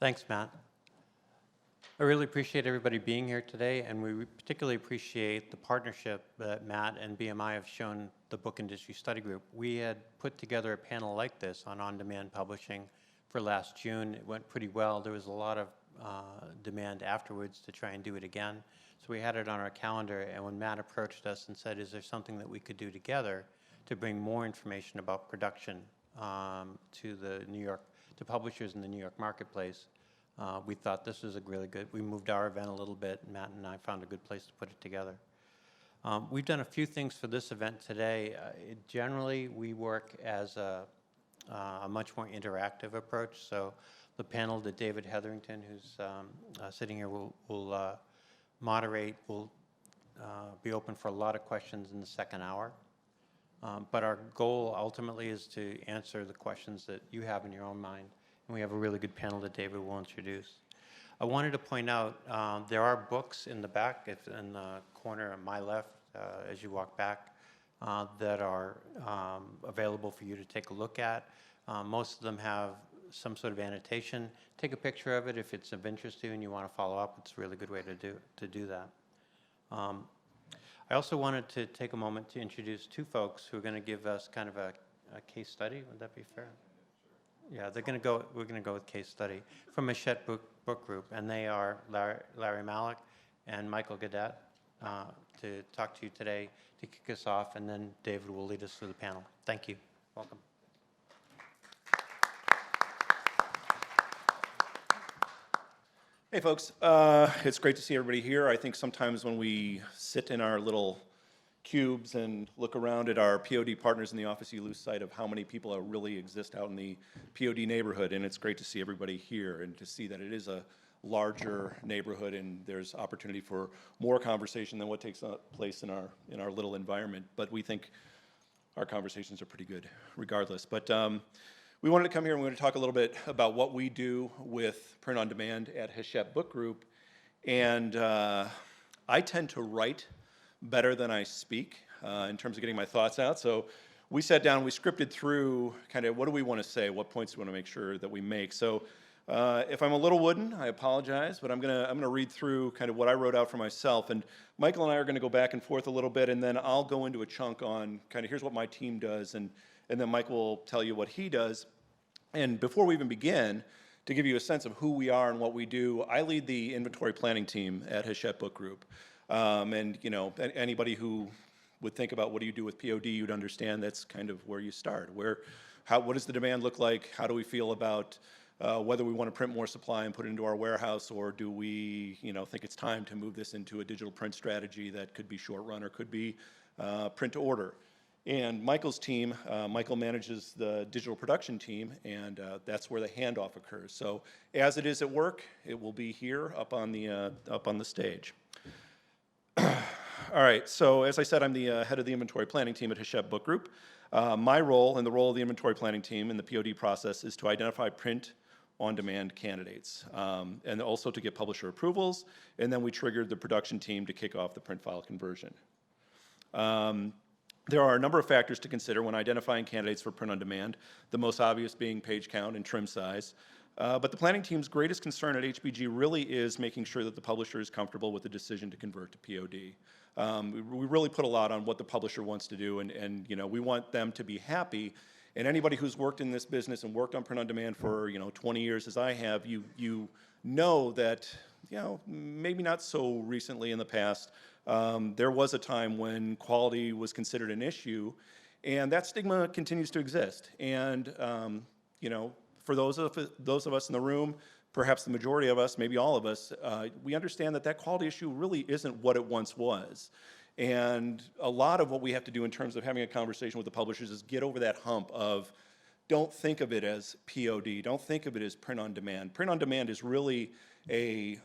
Thanks, Matt. I really appreciate everybody being here today, and we particularly appreciate the partnership that Matt and BMI have shown the Book Industry Study Group. We had put together a panel like this on on-demand publishing for last June. It went pretty well. There was a lot of demand afterwards to try and do it again. So we had it on our calendar, and when Matt approached us and said, is there something that we could do together to bring more information about production to publishers in the New York marketplace, we thought this was a really good, we moved our event a little bit, and Matt and I found a good place to put it together. We've done a few things for this event today. Generally, we work as a much more interactive approach. So the panel that David Hetherington, who's sitting here, will moderate, will be open for a lot of questions in the second hour. But our goal ultimately is to answer the questions that you have in your own mind. And we have a really good panel that David will introduce. I wanted to point out there are books in the back, in the corner on my left as you walk back, that are available for you to take a look at. Most of them have some sort of annotation. Take a picture of it if it's of interest to you and you want to follow up. It's a really good way to do that. I also wanted to take a moment to introduce two folks who are going to give us kind of a case study. Would that be fair? Yeah, we're going to go with case study from Hachette Book Group, and they are Larry Malik and Michael Gadet to talk to you today to kick us off, and then David will lead us through the panel. Thank you. Welcome. Hey folks, it's great to see everybody here. I think sometimes when we sit in our little cubes and look around at our POD partners in the office, you lose sight of how many people really exist out in the POD neighborhood, and it's great to see everybody here and to see that it is a larger neighborhood and there's opportunity for more conversation than what takes place in our little environment. But we think our conversations are pretty good regardless. But we wanted to come here and we're going to talk a little bit about what we do with print on demand at Hachette Book Group. And I tend to write better than I speak in terms of getting my thoughts out. So we sat down, we scripted through kind of what do we want to say, what points do we want to make sure that we make. So if I'm a little wooden, I apologize, but I'm gonna read through kind of what I wrote out for myself. And Michael and I are going to go back and forth a little bit, and then I'll go into a chunk on kind of here's what my team does, and then Michael will tell you what he does. And before we even begin, to give you a sense of who we are and what we do, I lead the inventory planning team at Hachette Book Group. And you know, anybody who would think about what do you do with POD, you'd understand that's kind of where you start. What does the demand look like? How do we feel about whether we want to print more supply and put it into our warehouse, or do we, think it's time to move this into a digital print strategy that could be short run or could be print to order? And Michael's team, Michael manages the digital production team, and that's where the handoff occurs. So as it is at work, it will be here up on the stage. All right, so as I said, I'm the head of the inventory planning team at Hachette Book Group. My role and the role of the inventory planning team in the POD process is to identify print on-demand candidates, and also to get publisher approvals, and then we triggered the production team to kick off the print file conversion. There are a number of factors to consider when identifying candidates for print on demand, the most obvious being page count and trim size. But the planning team's greatest concern at HBG really is making sure that the publisher is comfortable with the decision to convert to POD. We really put a lot on what the publisher wants to do, and we want them to be happy. And anybody who's worked in this business and worked on print on demand for 20 years as I have, you know that maybe not so recently in the past, there was a time when quality was considered an issue, and that stigma continues to exist. And for those of us in the room, perhaps the majority of us, maybe all of us, we understand that quality issue really isn't what it once was. And a lot of what we have to do in terms of having a conversation with the publishers is get over that hump of don't think of it as POD, don't think of it as print on demand. Print on demand is really a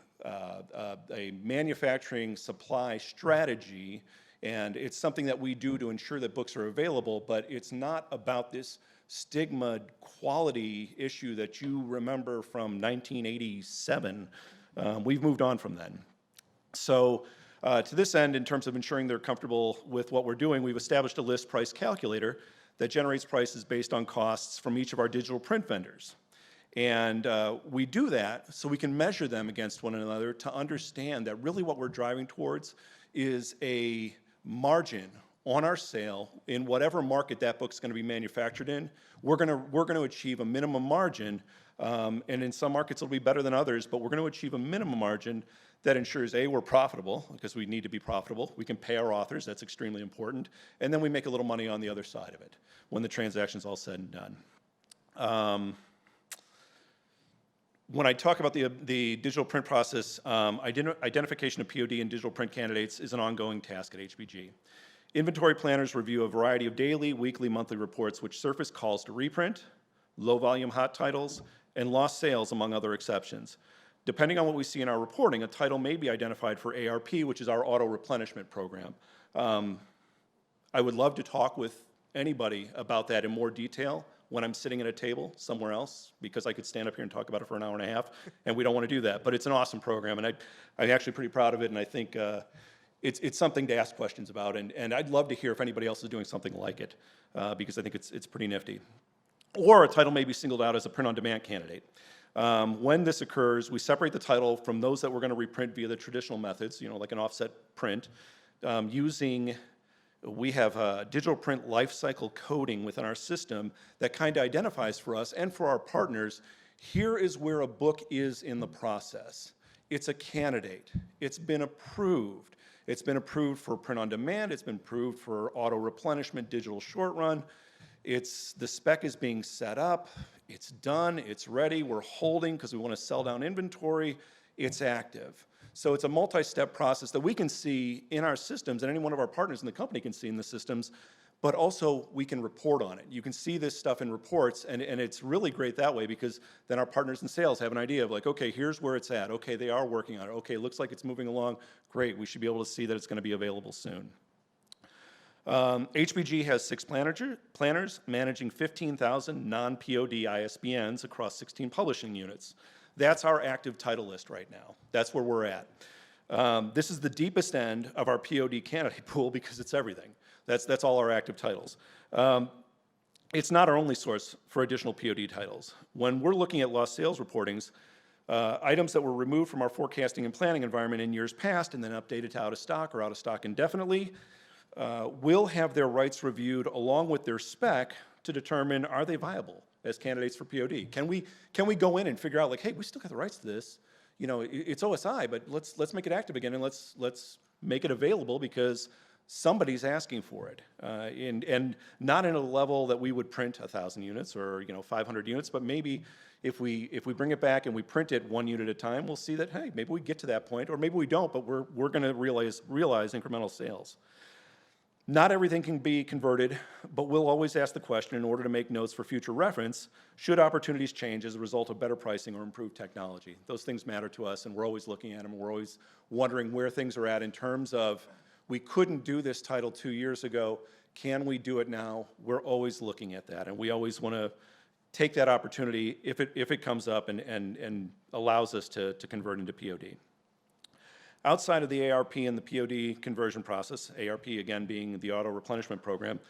manufacturing supply strategy, and it's something that we do to ensure that books are available, but it's not about this stigma quality issue that you remember from 1987. We've moved on from then. So to this end, in terms of ensuring they're comfortable with what we're doing, we've established a list price calculator that generates prices based on costs from each of our digital print vendors. And we do that so we can measure them against one another to understand that really what we're driving towards is a margin on our sale in whatever market that book's going to be manufactured in. We're going to achieve a minimum margin, and in some markets it'll be better than others, but we're going to achieve a minimum margin that ensures, A, we're profitable, because we need to be profitable. We can pay our authors, that's extremely important, and then we make a little money on the other side of it when the transaction's all said and done. When I talk about the digital print process, identification of POD and digital print candidates is an ongoing task at HBG. Inventory planners review a variety of daily, weekly, monthly reports which surface calls to reprint, low-volume hot titles, and lost sales, among other exceptions. Depending on what we see in our reporting, a title may be identified for ARP, which is our auto-replenishment program. I would love to talk with anybody about that in more detail when I'm sitting at a table somewhere else, because I could stand up here and talk about it for an hour and a half, and we don't want to do that. But it's an awesome program, and I'm actually pretty proud of it, and I think it's something to ask questions about, and I'd love to hear if anybody else is doing something like it, because I think it's pretty nifty. Or a title may be singled out as a print-on-demand candidate. When this occurs, we separate the title from those that we're going to reprint via the traditional methods, like an offset print, we have a digital print lifecycle coding within our system that kind of identifies for us and for our partners, here is where a book is in the process. It's a candidate. It's been approved. It's been approved for print on demand. It's been approved for auto replenishment, digital short run. The spec is being set up. It's done. It's ready. We're holding because we want to sell down inventory. It's active. So it's a multi-step process that we can see in our systems, and any one of our partners in the company can see in the systems, but also we can report on it. You can see this stuff in reports, and it's really great that way, because then our partners in sales have an idea of like, okay, here's where it's at. Okay, they are working on it. Okay, looks like it's moving along. Great, we should be able to see that it's going to be available soon. HBG has 6 planners managing 15,000 non-POD ISBNs across 16 publishing units. That's our active title list right now. That's where we're at. This is the deepest end of our POD candidate pool because it's everything. That's all our active titles. It's not our only source for additional POD titles. When we're looking at lost sales reportings, items that were removed from our forecasting and planning environment in years past and then updated to out of stock or out of stock indefinitely, will have their rights reviewed along with their spec to determine, are they viable as candidates for POD? Can we go in and figure out, like, hey, we still got the rights to this. It's OSI, but let's make it active again, and let's make it available because somebody's asking for it, and not in a level that we would print 1,000 units or 500 units, but maybe if we bring it back and we print it 1 unit at a time, we'll see that, hey, maybe we get to that point, or maybe we don't, but we're going to realize incremental sales. Not everything can be converted, but we'll always ask the question in order to make notes for future reference, should opportunities change as a result of better pricing or improved technology? Those things matter to us, and we're always looking at them. We're always wondering where things are at in terms of, we couldn't do this title 2 years ago. Can we do it now? We're always looking at that, and we always want to take that opportunity if it comes up and allows us to convert into POD. Outside of the ARP and the POD conversion process, ARP again being the auto replenishment program,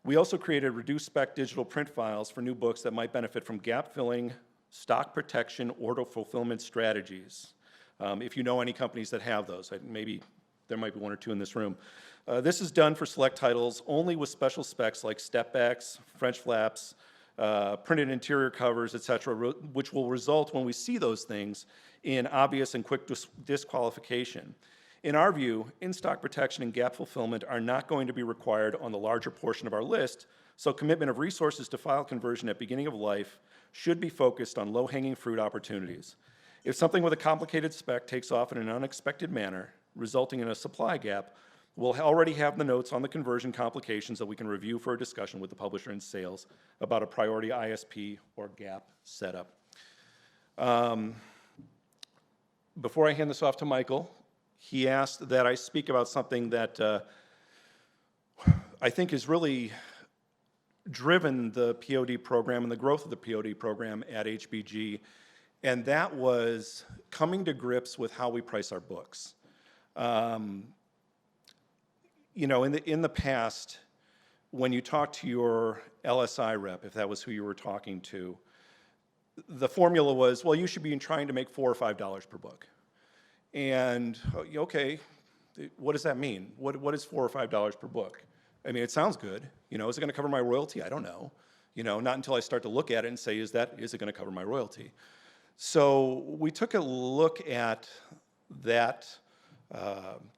we also created reduced spec digital print files for new books that might benefit from gap filling, stock protection, order fulfillment strategies. If you know any companies that have those, maybe there might be 1 or 2 in this room. This is done for select titles only with special specs like step backs, French flaps, printed interior covers, etc., which will result when we see those things in obvious and quick disqualification. In our view, in-stock protection and gap fulfillment are not going to be required on the larger portion of our list, so commitment of resources to file conversion at beginning of life should be focused on low-hanging fruit opportunities. If something with a complicated spec takes off in an unexpected manner, resulting in a supply gap, we'll already have the notes on the conversion complications that we can review for a discussion with the publisher in sales about a priority ISP or gap setup. Before I hand this off to Michael, he asked that I speak about something that I think has really driven the POD program and the growth of the POD program at HBG, and that was coming to grips with how we price our books. In the past, when you talk to your LSI rep, if that was who you were talking to, the formula was, well, you should be trying to make $4 or $5 per book. And, okay, what does that mean? What is $4 or $5 per book? I mean, it sounds good. You know, is it going to cover my royalty? I don't know. You know, not until I start to look at it and say, is it going to cover my royalty? So we took a look at that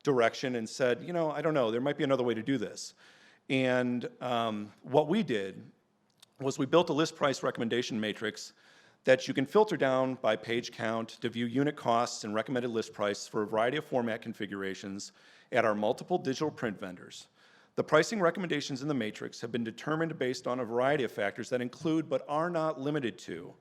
direction and said, you know, I don't know, there might be another way to do this. And what we did was we built a list price recommendation matrix that you can filter down by page count to view unit costs and recommended list price for a variety of format configurations at our multiple digital print vendors. The pricing recommendations in the matrix have been determined based on a variety of factors that include but are not limited to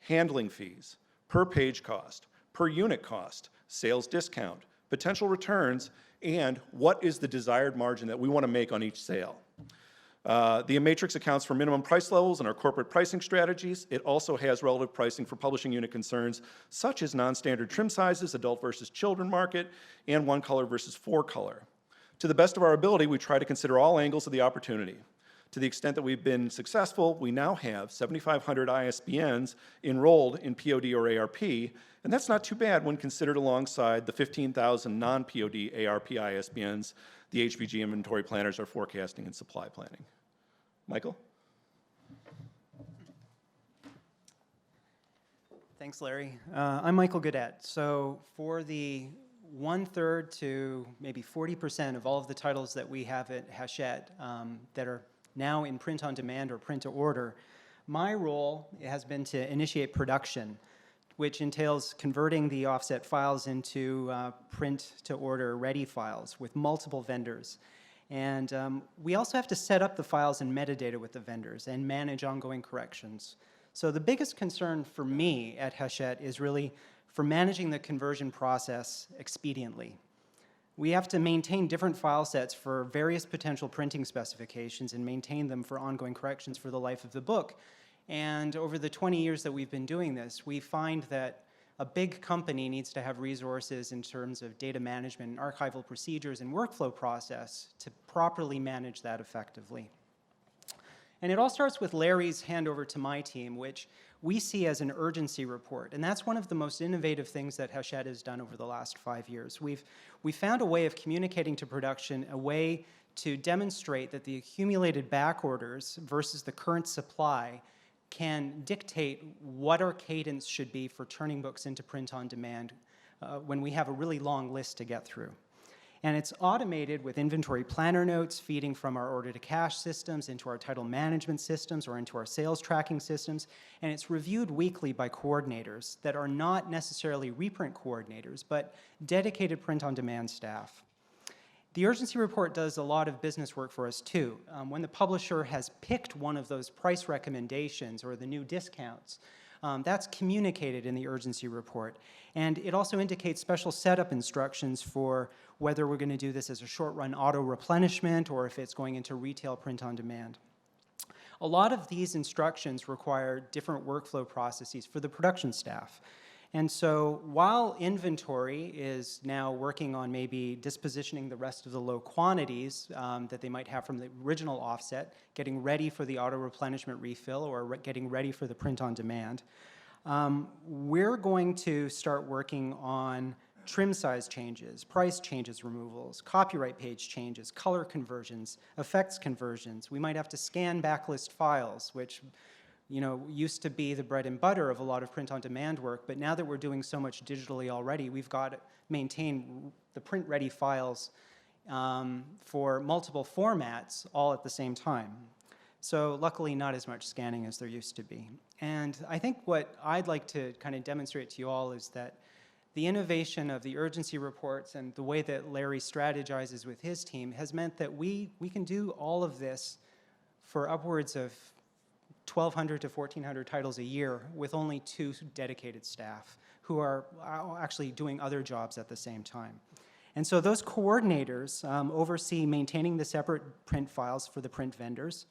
handling fees, per page cost, per unit cost, sales discount, potential returns, and what is the desired margin that we want to make on each sale. The matrix accounts for minimum price levels and our corporate pricing strategies. It also has relative pricing for publishing unit concerns, such as non-standard trim sizes, adult versus children market, and 1-color versus 4-color. To the best of our ability, we try to consider all angles of the opportunity. To the extent that we've been successful, we now have 7,500 ISBNs enrolled in POD or ARP, and that's not too bad when considered alongside the 15,000 non-POD ARP ISBNs the HVG inventory planners are forecasting and supply planning. Michael? Thanks, Larry. I'm Michael Godet. So for the 1/3 to maybe 40% of all of the titles that we have at Hachette that are now in print on demand or print to order, my role has been to initiate production, which entails converting the offset files into print to order ready files with multiple vendors. And we also have to set up the files and metadata with the vendors and manage ongoing corrections. So the biggest concern for me at Hachette is really for managing the conversion process expediently. We have to maintain different file sets for various potential printing specifications and maintain them for ongoing corrections for the life of the book. And over the 20 years that we've been doing this, we find that a big company needs to have resources in terms of data management and archival procedures and workflow process to properly manage that effectively. And it all starts with Larry's handover to my team, which we see as an urgency report. And that's one of the most innovative things that Hachette has done over the last 5 years. We found a way of communicating to production, a way to demonstrate that the accumulated back orders versus the current supply can dictate what our cadence should be for turning books into print on demand when we have a really long list to get through. And it's automated with inventory planner notes feeding from our order-to-cash systems into our title management systems or into our sales tracking systems. And it's reviewed weekly by coordinators that are not necessarily reprint coordinators, but dedicated print-on-demand staff. The urgency report does a lot of business work for us too. When the publisher has picked one of those price recommendations or the new discounts, that's communicated in the urgency report. And it also indicates special setup instructions for whether we're going to do this as a short-run auto-replenishment or if it's going into retail print-on-demand. A lot of these instructions require different workflow processes for the production staff. And so while inventory is now working on maybe dispositioning the rest of the low quantities that they might have from the original offset, getting ready for the auto-replenishment refill or getting ready for the print-on-demand, we're going to start working on trim size changes, price changes removals, copyright page changes, color conversions, effects conversions. We might have to scan backlist files, which used to be the bread and butter of a lot of print-on-demand work, but now that we're doing so much digitally already, we've got to maintain the print-ready files for multiple formats all at the same time. So luckily, not as much scanning as there used to be. And I think what I'd like to kind of demonstrate to you all is that the innovation of the urgency reports and the way that Larry strategizes with his team has meant that we can do all of this for upwards of 1,200 to 1,400 titles a year with only 2 dedicated staff who are actually doing other jobs at the same time. And so those coordinators oversee maintaining the separate print files for the print vendors.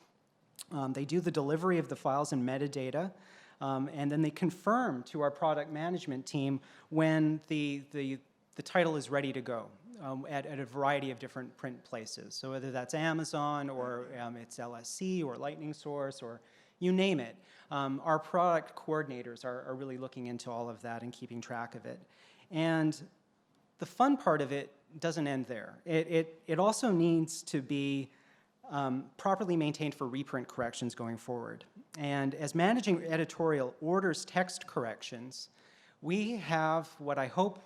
They do the delivery of the files and metadata, and then they confirm to our product management team when the title is ready to go at a variety of different print places. So whether that's Amazon or it's LSC or Lightning Source or you name it. Our product coordinators are really looking into all of that and keeping track of it. And the fun part of it doesn't end there. It also needs to be properly maintained for reprint corrections going forward. And as managing editorial orders text corrections, we have what I hope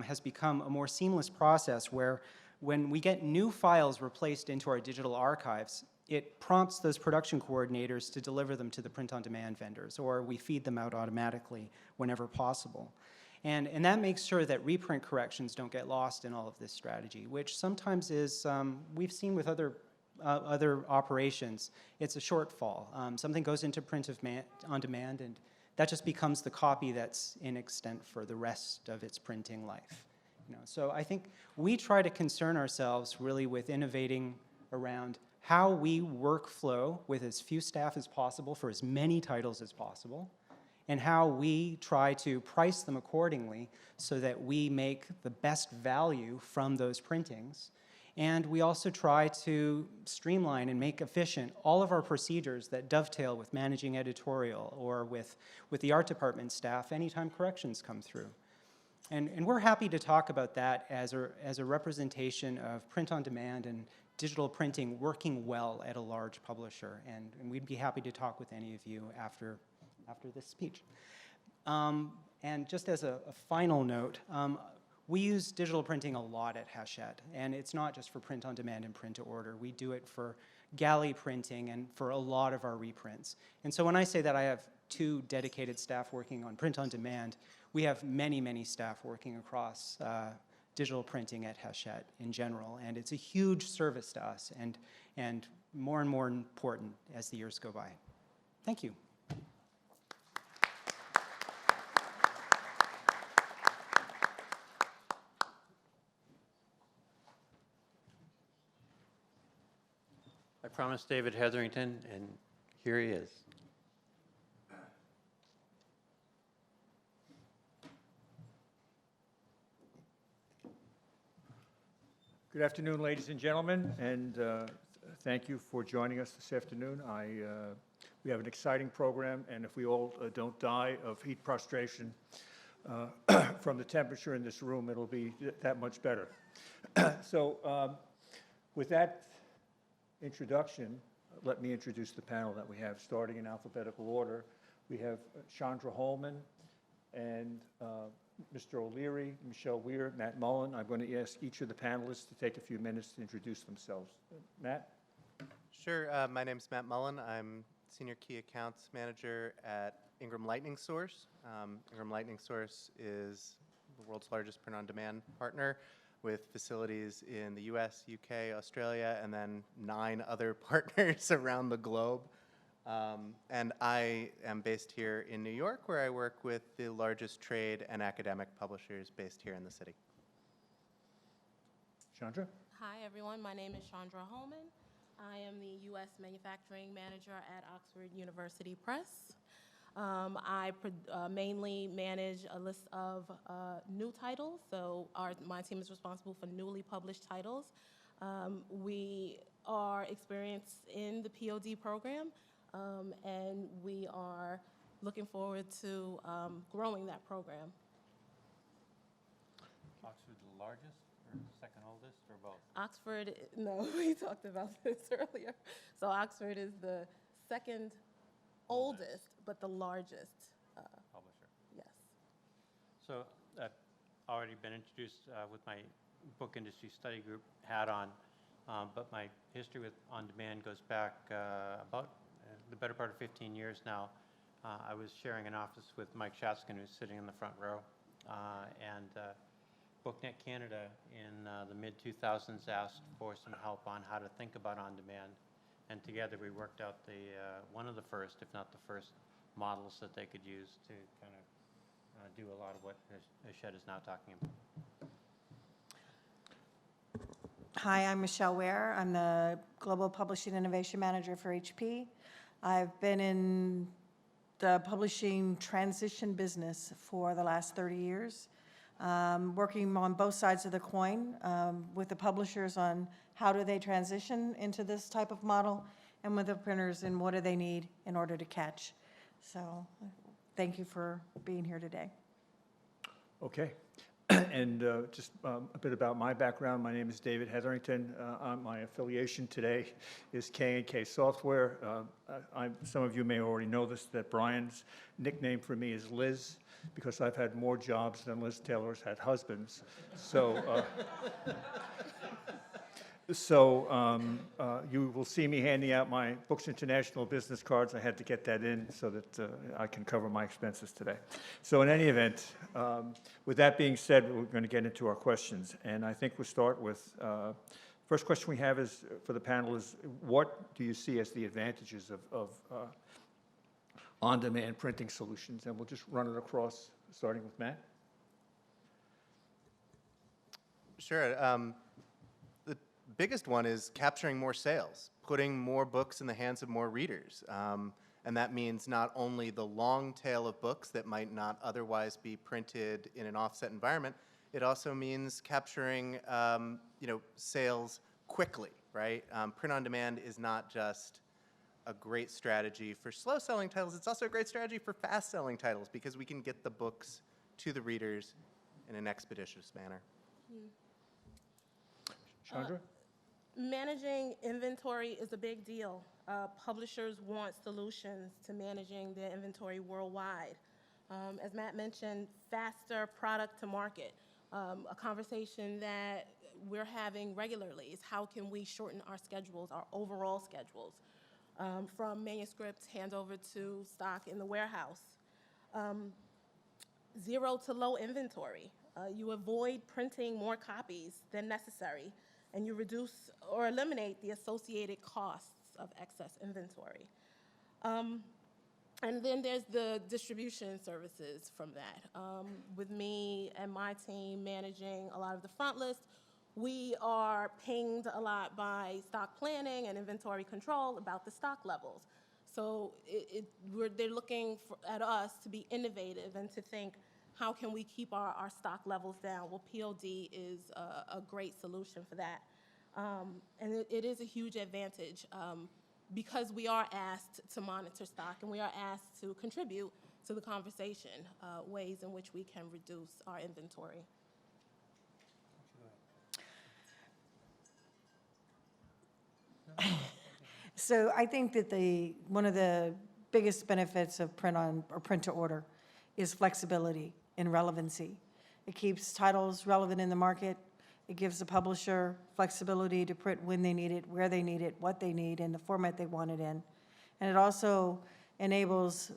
has become a more seamless process where when we get new files replaced into our digital archives, it prompts those production coordinators to deliver them to the print-on-demand vendors, or we feed them out automatically whenever possible. And that makes sure that reprint corrections don't get lost in all of this strategy, which sometimes is, we've seen with other operations, it's a shortfall. Something goes into on demand, and that just becomes the copy that's in extent for the rest of its printing life. So I think we try to concern ourselves really with innovating around how we workflow with as few staff as possible for as many titles as possible, and how we try to price them accordingly so that we make the best value from those printings. And we also try to streamline and make efficient all of our procedures that dovetail with managing editorial or with the art department staff anytime corrections come through. And we're happy to talk about that as a representation of print on demand and digital printing working well at a large publisher. And we'd be happy to talk with any of you after this speech. And just as a final note, we use digital printing a lot at Hachette, and it's not just for print on demand and print to order. We do it for galley printing and for a lot of our reprints. And so when I say that I have 2 dedicated staff working on print on demand, we have many, many staff working across digital printing at Hachette in general, and it's a huge service to us and more important as the years go by. Thank you. I promised David Hetherington, and here he is. Good afternoon, ladies and gentlemen, and thank you for joining us this afternoon. We have an exciting program, and if we all don't die of heat prostration from the temperature in this room, it'll be that much better. So with that introduction, let me introduce the panel that we have, starting in alphabetical order. We have Chandra Holman and Mr. O'Leary, Michelle Weir, Matt Mullen. I'm going to ask each of the panelists to take a few minutes to introduce themselves. Matt? Sure. My name's Matt Mullen. I'm Senior Key Accounts Manager at Ingram Lightning Source. Ingram Lightning Source is the world's largest print-on-demand partner with facilities in the US, UK, Australia, and then 9 other partners around the globe. And I am based here in New York, where I work with the largest trade and academic publishers based here in the city. Chandra? Hi, everyone. My name is Chandra Holman. I am the U.S. Manufacturing Manager at Oxford University Press. I mainly manage a list of new titles, so my team is responsible for newly published titles. We are experienced in the POD program, and we are looking forward to growing that program. Oxford the largest, or second oldest, or both? Oxford, no, we talked about this earlier. So Oxford is the second oldest, but the largest Publisher. yes. So I've already been introduced with my book industry study group hat on, but my history with On Demand goes back about the better part of 15 years now. I was sharing an office with Mike Shatskin, who's sitting in the front row, and BookNet Canada in the mid-2000s asked for some help on how to think about On Demand, and together we worked out one of the first, if not the first, models that they could use to kind of do a lot of what Hachette is now talking about. Hi, I'm Michelle Ware. I'm the Global Publishing Innovation Manager for HP. I've been in the publishing transition business for the last 30 years, working on both sides of the coin with the publishers on how do they transition into this type of model, and with the printers, and what do they need in order to catch. So thank you for being here today. Okay. And just a bit about my background. My name is David Hetherington. My affiliation today is K&K Software. Some of you may already know this, that Brian's nickname for me is Liz, because I've had more jobs than Liz Taylor's had husbands. So, you will see me handing out my Books International business cards. I had to get that in so that I can cover my expenses today. So in any event, with that being said, we're going to get into our questions. And I think we'll start with, first question we have is, for the panel is, what do you see as the advantages of on-demand printing solutions? And we'll just run it across, starting with Matt. Sure. The biggest one is capturing more sales, putting more books in the hands of more readers. And that means not only the long tail of books that might not otherwise be printed in an offset environment, it also means capturing sales quickly, right? Print on demand is not just a great strategy for slow-selling titles, it's also a great strategy for fast-selling titles because we can get the books to the readers in an expeditious manner. Chandra? Managing inventory is a big deal. Publishers want solutions to managing their inventory worldwide. As Matt mentioned, faster product to market. A conversation that we're having regularly is how can we shorten our schedules, our overall schedules, from manuscripts handover to stock in the warehouse. Zero to low inventory. You avoid printing more copies than necessary, and you reduce or eliminate the associated costs of excess inventory. And then there's the distribution services from that. With me and my team managing a lot of the front list, we are pinged a lot by stock planning and inventory control about the stock levels. So they're looking at us to be innovative and to think, how can we keep our stock levels down? Well, POD is a great solution for that. And it is a huge advantage because we are asked to monitor stock and we are asked to contribute to the conversation, ways in which we can reduce our inventory. So I think that one of the biggest benefits of print to order is flexibility and relevancy. It keeps titles relevant in the market. It gives the publisher flexibility to print when they need it, where they need it, what they need, and the format they want it in. And it also enables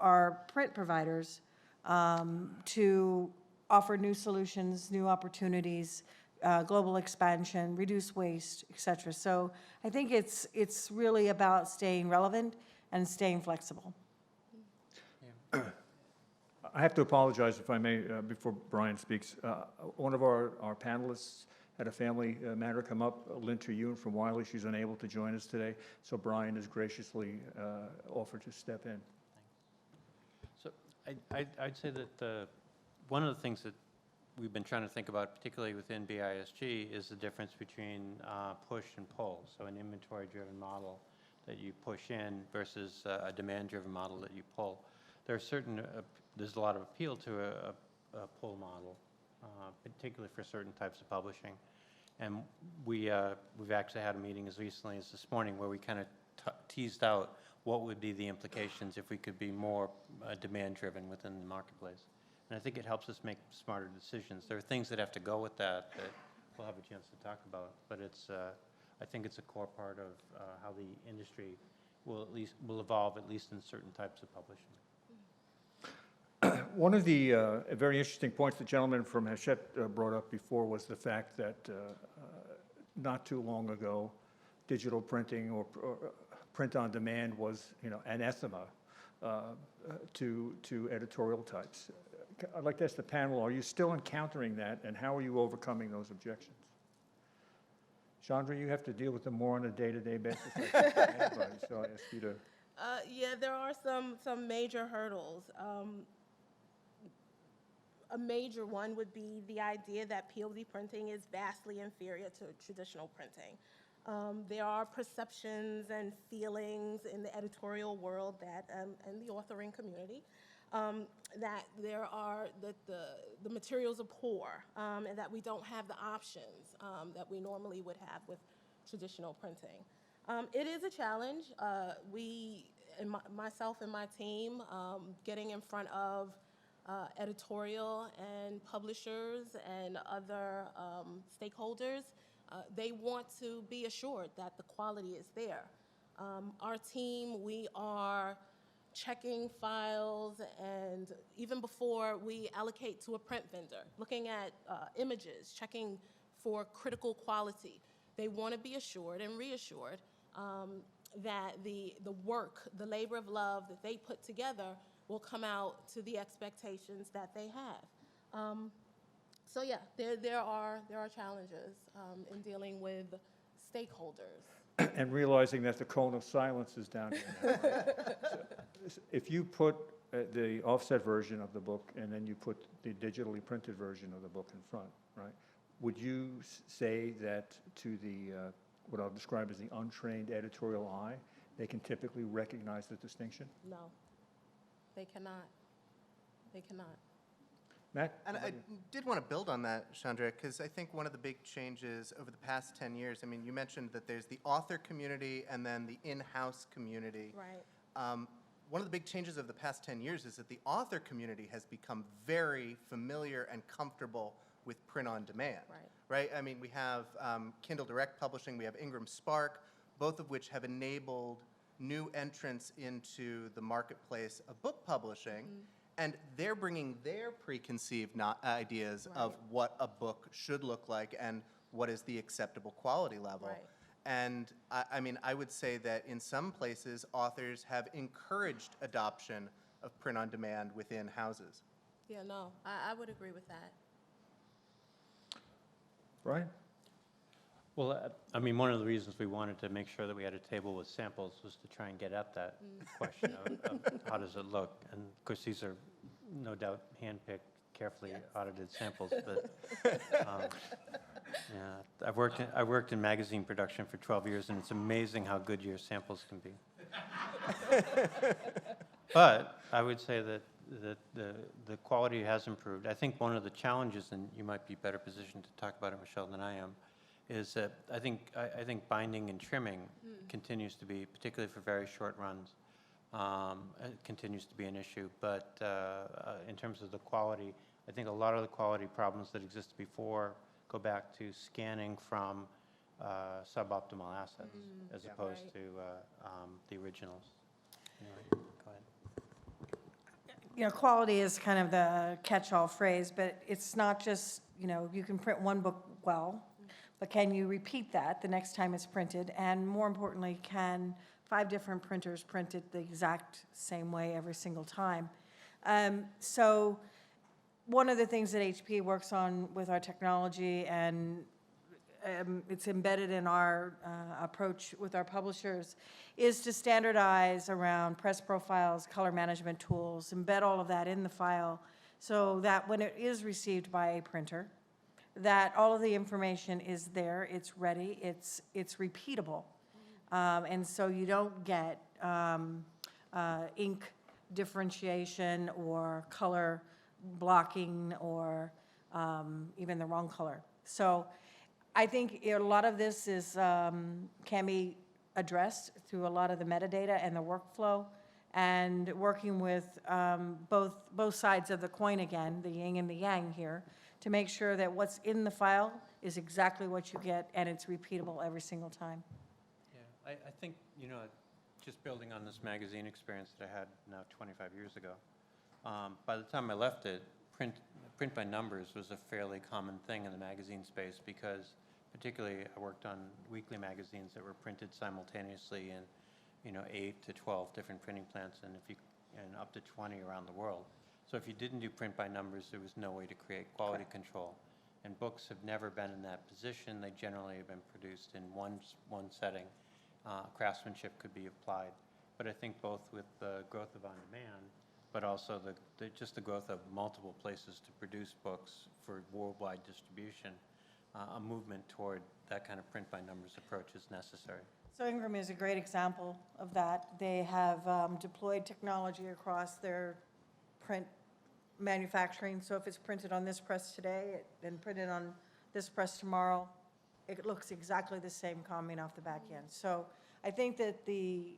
our print providers to offer new solutions, new opportunities, global expansion, reduce waste, et cetera. So I think it's really about staying relevant and staying flexible. I have to apologize, if I may, before Brian speaks. One of our panelists had a family matter come up, Lynn Yoon from Wiley. She's unable to join us today, so Brian has graciously offered to step in. So I'd say that one of the things that we've been trying to think about, particularly within BISG, is the difference between push and pull. So an inventory-driven model that you push in versus a demand-driven model that you pull. There's a lot of appeal to a pull model, particularly for certain types of publishing. And we've actually had a meeting as recently as this morning where we kind of teased out what would be the implications if we could be more demand-driven within the marketplace. And I think it helps us make smarter decisions. There are things that have to go with that we'll have a chance to talk about, but I think it's a core part of how the industry will evolve, at least in certain types of publishing. One of the very interesting points the gentleman from Hachette brought up before was the fact that not too long ago, digital printing or print on demand was, anathema to editorial types. I'd like to ask the panel, are you still encountering that, and how are you overcoming those objections? Chandra, you have to deal with them more on a day-to-day basis, so I ask you to. Yeah, there are some major hurdles. A major one would be the idea that POD printing is vastly inferior to traditional printing. There are perceptions and feelings in the editorial world that, and the authoring community, that the materials are poor, and that we don't have the options that we normally would have with traditional printing. It is a challenge. Myself and my team, getting in front of editorial and publishers and other stakeholders, they want to be assured that the quality is there. Our team, we are checking files, and even before we allocate to a print vendor, looking at images, checking for critical quality. They want to be assured and reassured that the work, the labor of love that they put together will come out to the expectations that they have. So yeah, there are challenges in dealing with stakeholders. And realizing that the cone of silence is down here now, right? So if you put the offset version of the book and then you put the digitally printed version of the book in front, right? Would you say that to the, what I'll describe as the untrained editorial eye, they can typically recognize the distinction? No, they cannot. They cannot. Matt? And I did want to build on that, Chandra, because I think one of the big changes over the past 10 years, I mean, you mentioned that there's the author community and then the in-house community. Right. One of the big changes of the past 10 years is that the author community has become very familiar and comfortable with print on demand. Right? I mean, we have Kindle Direct Publishing, we have Ingram Spark, both of which have enabled new entrants into the marketplace of book publishing. And they're bringing their preconceived ideas of what a book should look like and what is the acceptable quality level. Right. And I mean, I would say that in some places, authors have encouraged adoption of print on demand within houses. Yeah, no, I would agree with that. Brian? Well, I mean, one of the reasons we wanted to make sure that we had a table with samples was to try and get at that question of how does it look? And of course, these are no doubt hand-picked, carefully audited samples, but yeah, I worked in magazine production for 12 years, and it's amazing how good your samples can be. But I would say that the quality has improved. I think one of the challenges, and you might be better positioned to talk about it, Michelle, than I am, is that I think binding and trimming continues to be, particularly for very short runs, it continues to be an issue. But in terms of the quality, I think a lot of the quality problems that existed before go back to scanning from suboptimal assets as opposed to the originals. Anyway, go ahead. You know, quality is kind of the catch-all phrase, but it's not just, you know, you can print one book well, but can you repeat that the next time it's printed? And more importantly, can 5 different printers print it the exact same way every single time? So one of the things that HP works on with our technology, and it's embedded in our approach with our publishers, is to standardize around press profiles, color management tools, embed all of that in the file so that when it is received by a printer, that all of the information is there, it's ready, it's repeatable. And so you don't get ink differentiation or color blocking or even the wrong color. So I think a lot of this is can be addressed through a lot of the metadata and the workflow, and working with both sides of the coin again, the yin and the yang here, to make sure that what's in the file is exactly what you get and it's repeatable every single time. Yeah, I think, you know, just building on this magazine experience that I had now 25 years ago, by the time I left it, print by numbers was a fairly common thing in the magazine space, because particularly I worked on weekly magazines that were printed simultaneously in, you know, 8 to 12 different printing plants, and up to 20 around the world. So if you didn't do print by numbers, there was no way to create quality control. And books have never been in that position. They generally have been produced in one setting. Craftsmanship could be applied. But I think both with the growth of on-demand, but also just the growth of multiple places to produce books for worldwide distribution, a movement toward that kind of print by numbers approach is necessary. So Ingram is a great example of that. They have deployed technology across their print manufacturing. So if it's printed on this press today and printed on this press tomorrow, it looks exactly the same coming off the back end. So I think that the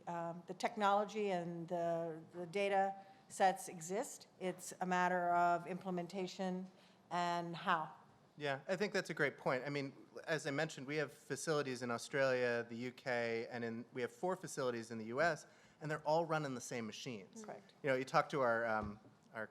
technology and the data sets exist. It's a matter of implementation and how. Yeah, I think that's a great point. I mean, as I mentioned, we have facilities in Australia, the UK, and we have 4 facilities in the US, and they're all running the same machines. Correct. You know, you talk to our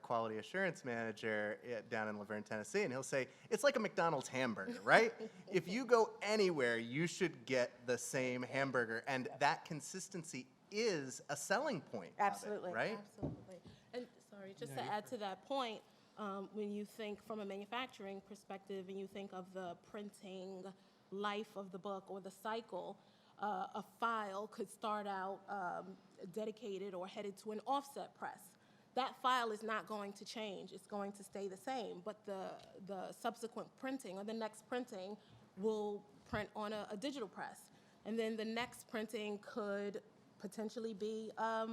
quality assurance manager down in Laverne, Tennessee, and he'll say, it's like a McDonald's hamburger, right? If you go anywhere, you should get the same hamburger, and that consistency is a selling point of it, Absolutely. right? Absolutely. And sorry, just to add to that point, when you think from a manufacturing perspective and you think of the printing life of the book or the cycle, a file could start out dedicated or headed to an offset press. That file is not going to change. It's going to stay the same, but the subsequent printing or the next printing will print on a digital press. And then the next printing could potentially be a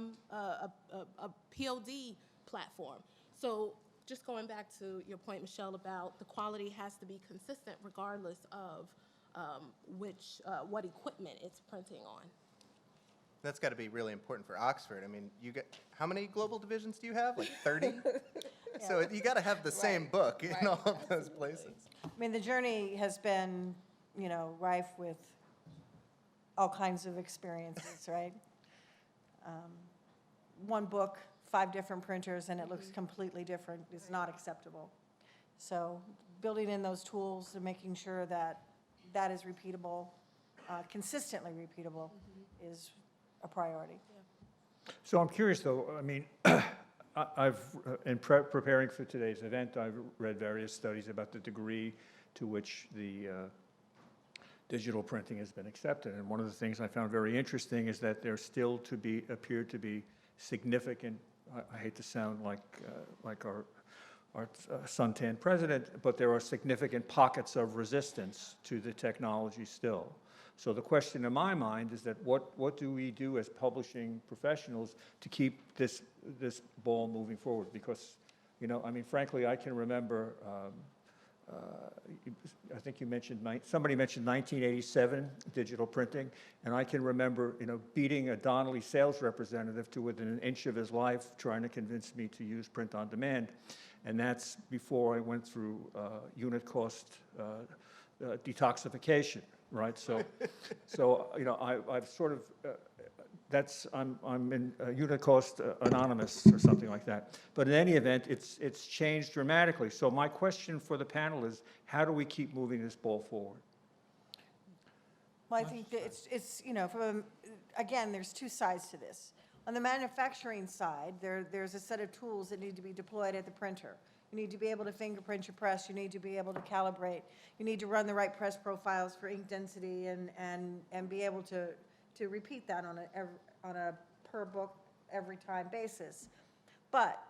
POD platform. So just going back to your point, Michelle, about the quality has to be consistent regardless of what equipment it's printing on. That's got to be really important for Oxford. I mean, how many global divisions do you have? Like 30? So you got to have the same book in all of those places. I mean, the journey has been, rife with all kinds of experiences, right? One book, 5 different printers, and it looks completely different is not acceptable. So building in those tools and making sure that that is repeatable, consistently repeatable, is a priority. So I'm curious, though, I mean, in preparing for today's event, I've read various studies about the degree to which the digital printing has been accepted. And one of the things I found very interesting is that there still appear to be significant, I hate to sound like our suntan president, but there are significant pockets of resistance to the technology still. So the question in my mind is that what do we do as publishing professionals to keep this ball moving forward? Because, I mean, frankly, I can remember, I think somebody mentioned 1987 digital printing, and I can remember, beating a Donnelly sales representative to within an inch of his life trying to convince me to use print on demand. And that's before I went through unit cost detoxification, right? So I've sort of, I'm in unit cost anonymous or something like that. But in any event, it's changed dramatically. So my question for the panel is, how do we keep moving this ball forward? Well, I think that it's again, there's 2 sides to this. On the manufacturing side, there's a set of tools that need to be deployed at the printer. You need to be able to fingerprint your press. You need to be able to calibrate. You need to run the right press profiles for ink density and be able to repeat that on a per book every time basis. But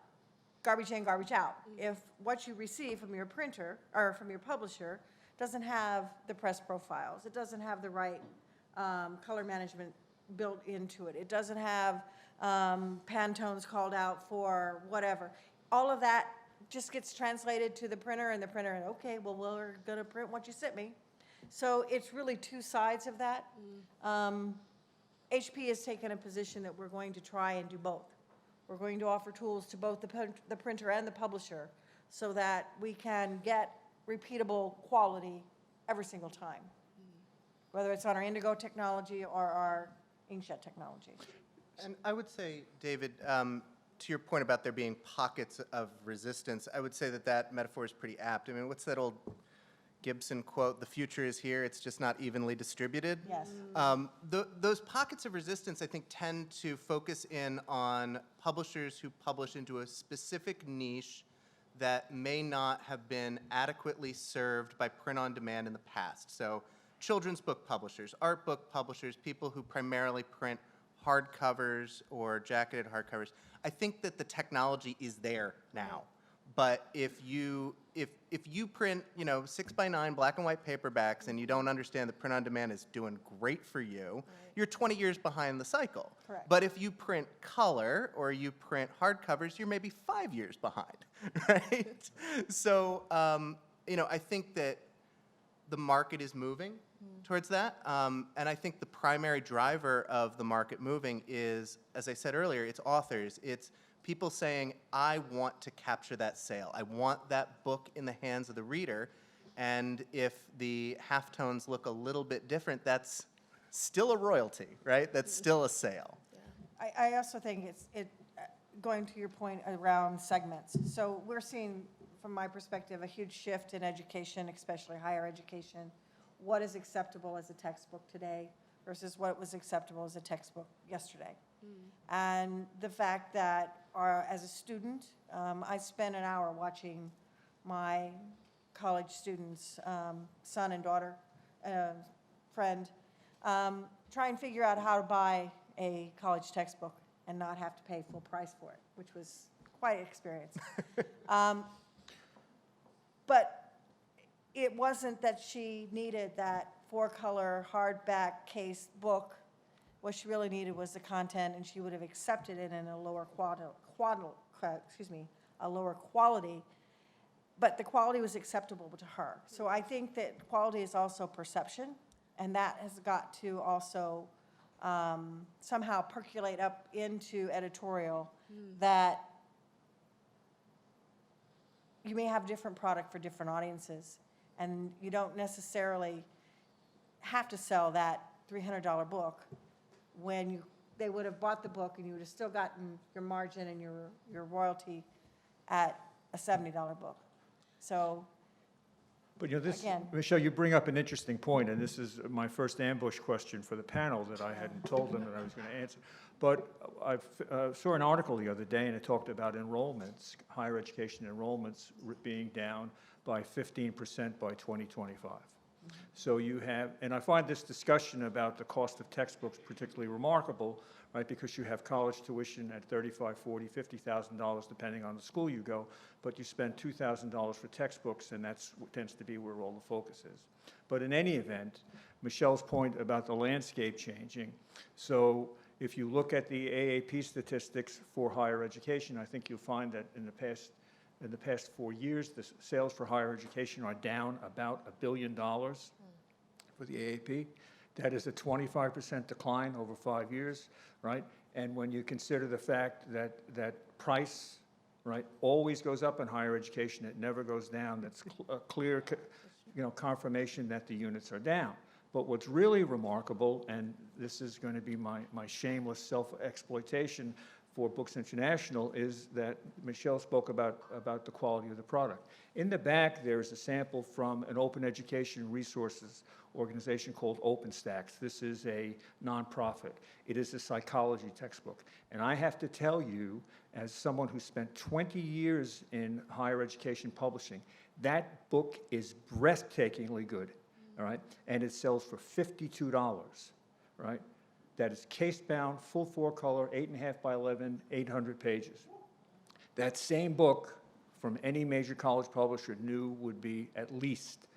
garbage in, garbage out. If what you receive from your printer or from your publisher doesn't have the press profiles, it doesn't have the right color management built into it, it doesn't have Pantones called out for whatever, all of that just gets translated to the printer, and the printer, okay, well, we're going to print what you sent me. So it's really 2 sides of that. HP has taken a position that we're going to try and do both. We're going to offer tools to both the printer and the publisher so that we can get repeatable quality every single time, whether it's on our Indigo technology or our inkjet technology. And I would say, David, to your point about there being pockets of resistance, I would say that metaphor is pretty apt. I mean, what's that old Gibson quote? The future is here, it's just not evenly distributed. Yes. Those pockets of resistance, I think, tend to focus in on publishers who publish into a specific niche that may not have been adequately served by print on demand in the past. So children's book publishers, art book publishers, people who primarily print hardcovers or jacketed hardcovers. I think that the technology is there now. But if you if you print, 6x9 black and white paperbacks and you don't understand that print on demand is doing great for you, you're 20 years behind the cycle. Correct. But if you print color or you print hardcovers, you're maybe 5 years behind, right? So, I think that the market is moving towards that. And I think the primary driver of the market moving is, as I said earlier, it's authors. It's people saying, I want to capture that sale. I want that book in the hands of the reader. And if the halftones look a little bit different, that's still a royalty, right? That's still a sale. I also think going to your point around segments. So we're seeing, from my perspective, a huge shift in education, especially higher education. What is acceptable as a textbook today versus what was acceptable as a textbook yesterday. And the fact that as a student, I spent an hour watching my college students, son and daughter, friend, try and figure out how to buy a college textbook and not have to pay full price for it, which was quite an experience. But it wasn't that she needed that 4-color hardback case book. What she really needed was the content, and she would have accepted it in a lower quality, but the quality was acceptable to her. So I think that quality is also perception, and that has got to also somehow percolate up into editorial, that you may have different product for different audiences, and you don't necessarily have to sell that $300 book when they would have bought the book and you would have still gotten your margin and your royalty at a $70 book. So, But this, again. Michelle, you bring up an interesting point, and this is my first ambush question for the panel that I hadn't told them that I was going to answer. But I saw an article the other day, and it talked about enrollments, higher education enrollments being down by 15% by 2025. So you have, and I find this discussion about the cost of textbooks particularly remarkable, right? Because you have college tuition at $35,000, $40,000, $50,000, depending on the school you go, but you spend $2,000 for textbooks, and that tends to be where all the focus is. But in any event, Michelle's point about the landscape changing. So if you look at the AAP statistics for higher education, I think you'll find that in the past 4 years, the sales for higher education are down about $1 billion for the AAP. That is a 25% decline over 5 years, right? And when you consider the fact that price, right, always goes up in higher education, it never goes down, that's a clear, confirmation that the units are down. But what's really remarkable, and this is going to be my shameless self-exploitation for Books International, is that Michelle spoke about the quality of the product. In the back, there's a sample from an open education resources organization called OpenStax. This is a nonprofit. It is a psychology textbook. And I have to tell you, as someone who spent 20 years in higher education publishing, that book is breathtakingly good, all right? And it sells for $52, right? That is case-bound, full 4-color, 8.5 by 11, 800 pages. That same book from any major college publisher new would be at least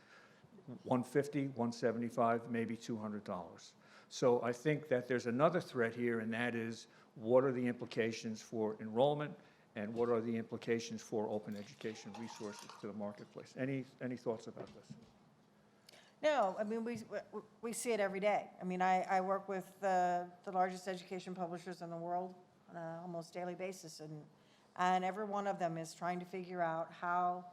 $150, $175, maybe $200. So I think that there's another threat here, and that is, what are the implications for enrollment, and what are the implications for open education resources to the marketplace? Any thoughts about this? No, I mean, we see it every day. I mean, I work with the largest education publishers in the world on an almost daily basis, and every one of them is trying to figure out how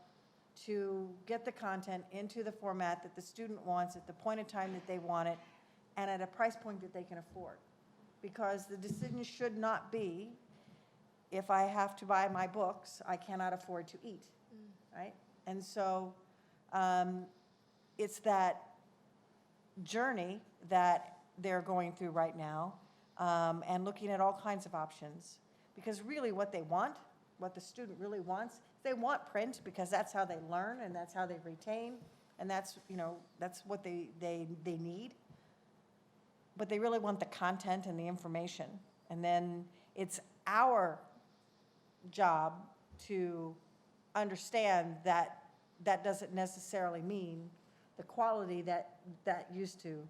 to get the content into the format that the student wants at the point in time that they want it, and at a price point that they can afford. Because the decision should not be, if I have to buy my books, I cannot afford to eat, right? And so it's that journey that they're going through right now, and looking at all kinds of options. Because really what they want, what the student really wants, they want print because that's how they learn and that's how they retain, and that's what they need. But they really want the content and the information. And then it's our job to understand that that doesn't necessarily mean the quality that used to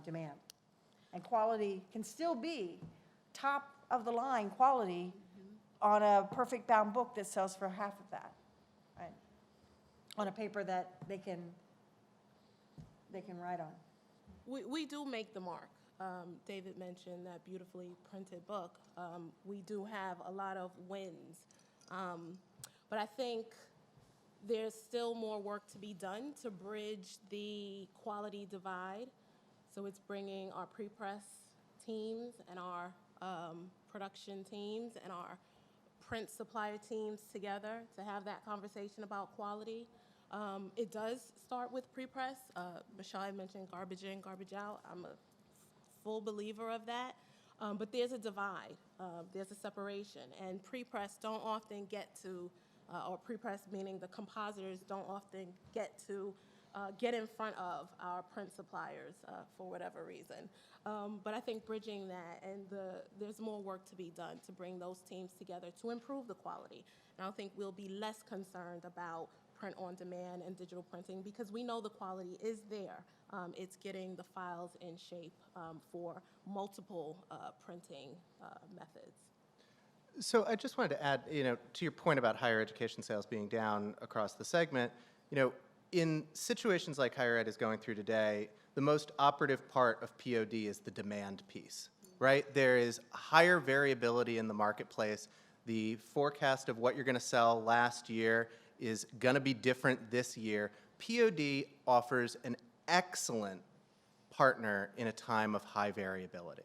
demand. And quality can still be top of the line quality on a perfect bound book that sells for half of that, right? On a paper that they can write on. We do make the mark. David mentioned that beautifully printed book. We do have a lot of wins. But I think there's still more work to be done to bridge the quality divide. So it's bringing our pre-press teams and our production teams and our print supplier teams together to have that conversation about quality. It does start with pre-press. Michelle had mentioned garbage in, garbage out. I'm a full believer of that. But there's a divide. There's a separation. And pre-press don't often get to, or pre-press meaning the compositors don't often get to get in front of our print suppliers for whatever reason. But I think bridging that, and there's more work to be done to bring those teams together to improve the quality. And I think we'll be less concerned about print on demand and digital printing because we know the quality is there. It's getting the files in shape for multiple printing methods. So I just wanted to add, to your point about higher education sales being down across the segment, in situations like higher ed is going through today, the most operative part of POD is the demand piece, right? There is higher variability in the marketplace. The forecast of what you're going to sell last year is going to be different this year. POD offers an excellent partner in a time of high variability,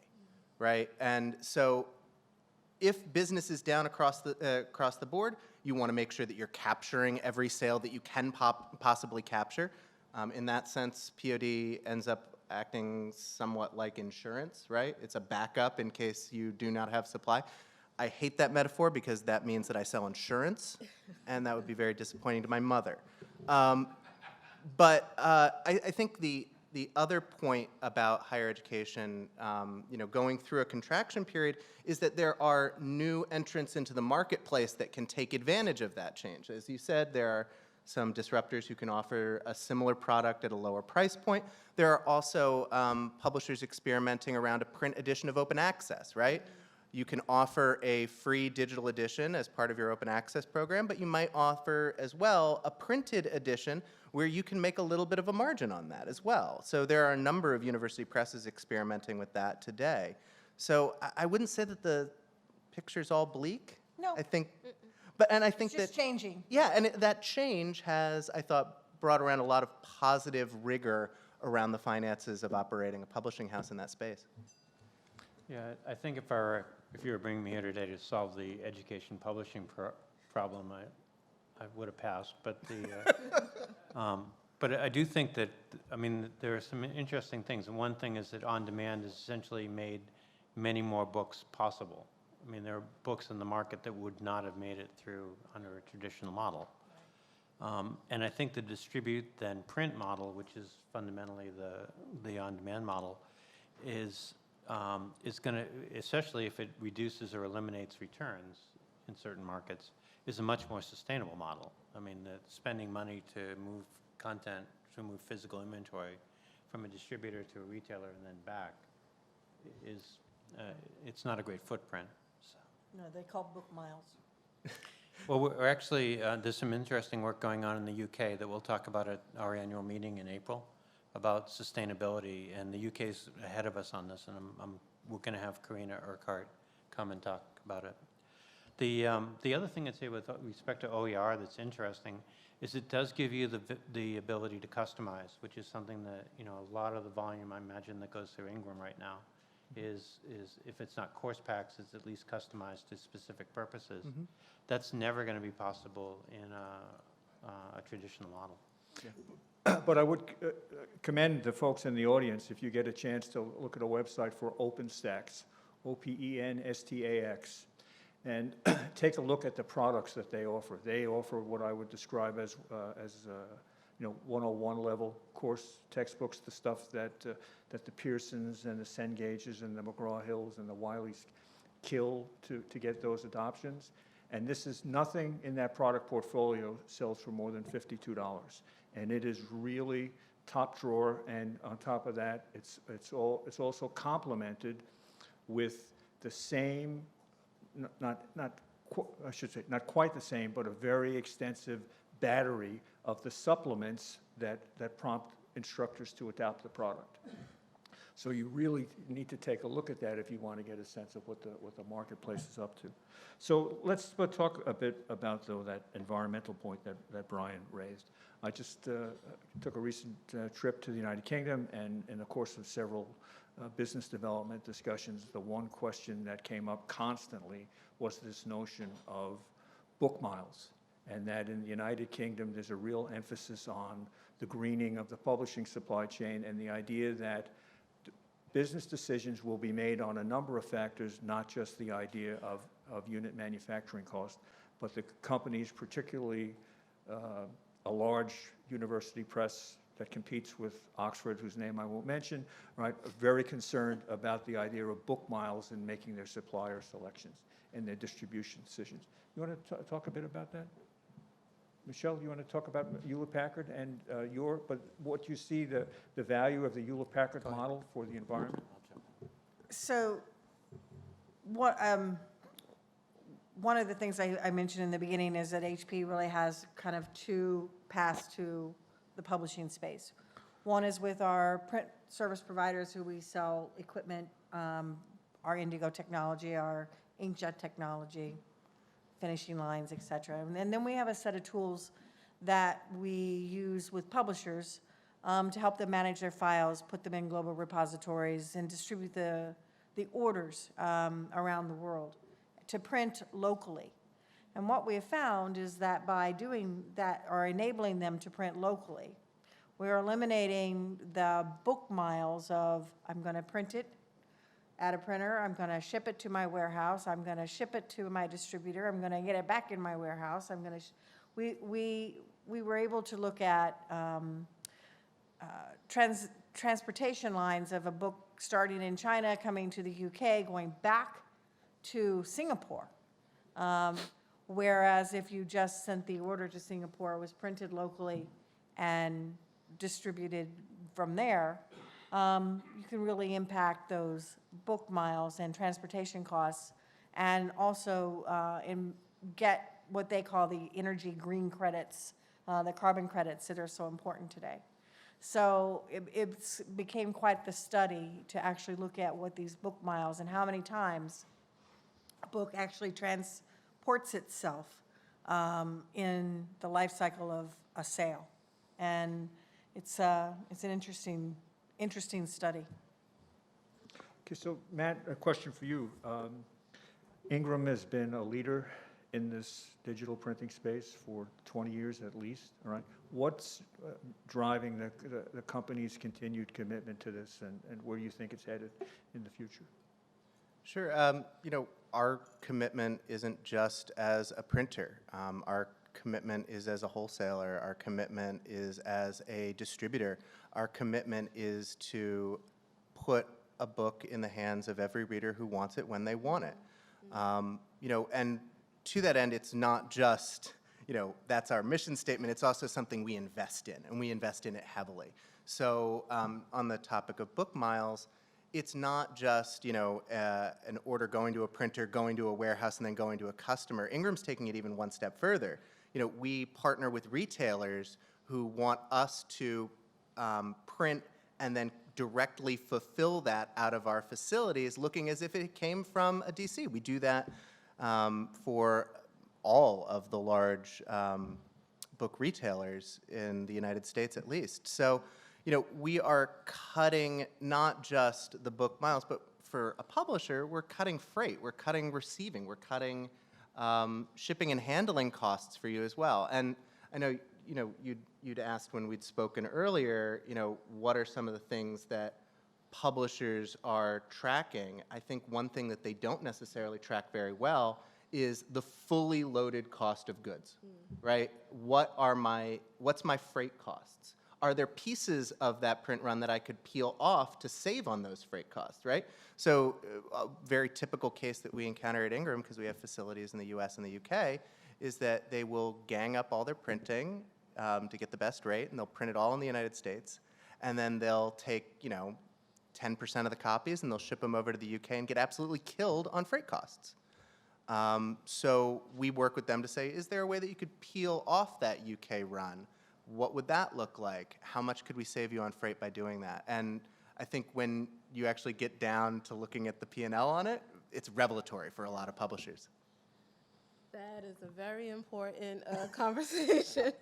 right? And so if business is down across the board, you want to make sure that you're capturing every sale that you can possibly capture. In that sense, POD ends up acting somewhat like insurance, right? It's a backup in case you do not have supply. I hate that metaphor because that means that I sell insurance, and that would be very disappointing to my mother. But I think the other point about higher education, going through a contraction period, is that there are new entrants into the marketplace that can take advantage of that change. As you said, there are some disruptors who can offer a similar product at a lower price point. There are also publishers experimenting around a print edition of open access, right? You can offer a free digital edition as part of your open access program, but you might offer as well a printed edition where you can make a little bit of a margin on that as well. So there are a number of university presses experimenting with that today. So I wouldn't say that the picture's all bleak. No. I think, and I think It's just changing. Yeah, and that change has, I thought, brought around a lot of positive rigor around the finances of operating a publishing house in that space. Yeah, I think if you were bringing me here today to solve the education publishing problem, I would have passed. But but I do think that, there are some interesting things. And one thing is that on demand has essentially made many more books possible. There are books in the market that would not have made it through under a traditional model. And I think the distribute then print model, which is fundamentally the on-demand model, is going to, especially if it reduces or eliminates returns in certain markets, is a much more sustainable model. Spending money to move content, to move physical inventory from a distributor to a retailer and then back is, it's not a great footprint. So. No, they call book miles. Well, we're actually, there's some interesting work going on in the UK that we'll talk about at our annual meeting in April about sustainability, and the UK's ahead of us on this, and we're going to have Karina Urquhart come and talk about it. The other thing I'd say with respect to OER that's interesting is it does give you the ability to customize, which is something that, a lot of the volume I imagine that goes through Ingram right now is if it's not course packs, it's at least customized to specific purposes. Mm-hmm. That's never going to be possible in a traditional model. Yeah. But I would commend the folks in the audience, if you get a chance to look at a website for OpenStax, OPENSTAX, and take a look at the products that they offer. They offer what I would describe as 101 level course textbooks, the stuff that the Pearsons and the Cengages and the McGraw-Hills and the Wileys kill to get those adoptions. And this is nothing in that product portfolio sells for more than $52. And it is really top drawer, and on top of that, it's also complemented with the same, I should say, not quite the same, but a very extensive battery of the supplements that prompt instructors to adopt the product. So you really need to take a look at that if you want to get a sense of what the marketplace is up to. So let's talk a bit about, though, that environmental point that Brian raised. I just took a recent trip to the United Kingdom, and in the course of several business development discussions, the one question that came up constantly was this notion of book miles, and that in the United Kingdom there's a real emphasis on the greening of the publishing supply chain, and the idea that business decisions will be made on a number of factors, not just the idea of unit manufacturing cost, but the companies, particularly a large university press that competes with Oxford, whose name I won't mention, right, are very concerned about the idea of book miles in making their supplier selections and their distribution decisions. You want to talk a bit about that? Michelle, you want to talk about Hewlett-Packard and but what you see the value of the Hewlett-Packard model for the environment? So what, one of the things I mentioned in the beginning is that HP really has kind of two paths to the publishing space. One is with our print service providers who we sell equipment, our Indigo technology, our inkjet technology, finishing lines, et cetera. And then we have a set of tools that we use with publishers to help them manage their files, put them in global repositories, and distribute the orders around the world to print locally. And what we have found is that by doing that, or enabling them to print locally, we're eliminating the book miles of, I'm going to print it at a printer, I'm going to ship it to my warehouse, I'm going to ship it to my distributor, I'm going to get it back in my warehouse, I'm going to, we were able to look at transportation lines of a book starting in China, coming to the UK, going back to Singapore. Whereas if you just sent the order to Singapore, it was printed locally and distributed from there, you can really impact those book miles and transportation costs, and also get what they call the energy green credits, the carbon credits that are so important today. So it became quite the study to actually look at what these book miles and how many times a book actually transports itself in the life cycle of a sale. And it's an interesting study. Okay, so Matt, a question for you. Ingram has been a leader in this digital printing space for 20 years at least, all right? What's driving the company's continued commitment to this, and where do you think it's headed in the future? Sure. Our commitment isn't just as a printer. Our commitment is as a wholesaler. Our commitment is as a distributor. Our commitment is to put a book in the hands of every reader who wants it when they want it. And to that end, it's not just, that's our mission statement. It's also something we invest in, and we invest in it heavily. So on the topic of book miles, it's not just, an order going to a printer, going to a warehouse, and then going to a customer. Ingram's taking it even one step further. We partner with retailers who want us to print and then directly fulfill that out of our facilities, looking as if it came from a DC. We do that for all of the large book retailers in the United States, at least. So, we are cutting not just the book miles, but for a publisher, we're cutting freight, we're cutting receiving, we're cutting shipping and handling costs for you as well. And I know, you'd asked when we'd spoken earlier, what are some of the things that publishers are tracking? I think one thing that they don't necessarily track very well is the fully loaded cost of goods, right? What's my freight costs? are there pieces of that print run that I could peel off to save on those freight costs, right? So a very typical case that we encounter at Ingram, because we have facilities in the US and the UK, is that they will gang up all their printing to get the best rate, and they'll print it all in the United States, and then they'll take, 10% of the copies, and they'll ship them over to the UK and get absolutely killed on freight costs. So we work with them to say, is there a way that you could peel off that UK run? What would that look like? How much could we save you on freight by doing that? And I think when you actually get down to looking at the P&L on it, it's revelatory for a lot of publishers. That is a very important conversation,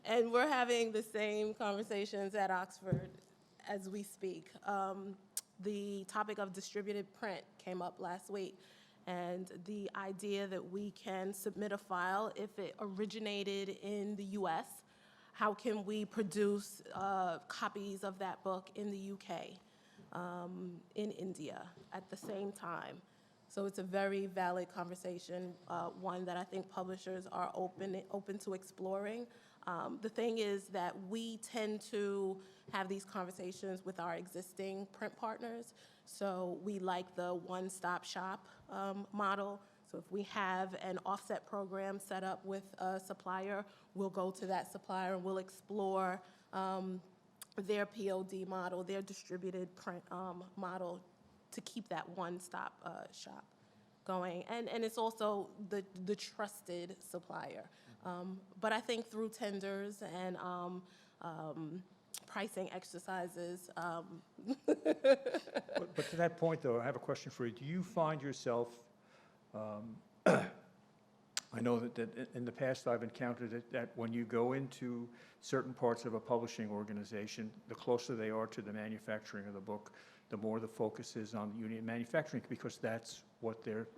and we're having the same conversations at Oxford as we speak. The topic of distributed print came up last week, and the idea that we can submit a file if it originated in the US, how can we produce copies of that book in the UK, in India at the same time? So it's a very valid conversation, one that I think publishers are open to exploring. The thing is that we tend to have these conversations with our existing print partners. So we like the one-stop shop model. So if we have an offset program set up with a supplier, we'll go to that supplier and we'll explore their POD model, their distributed print model, to keep that one-stop shop going. And it's also the trusted supplier. But I think through tenders and pricing exercises. But to that point, though, I have a question for you. Do you find yourself, I know that in the past I've encountered it, that when you go into certain parts of a publishing organization, the closer they are to the manufacturing of the book, the more the focus is on unit manufacturing, because that's what they're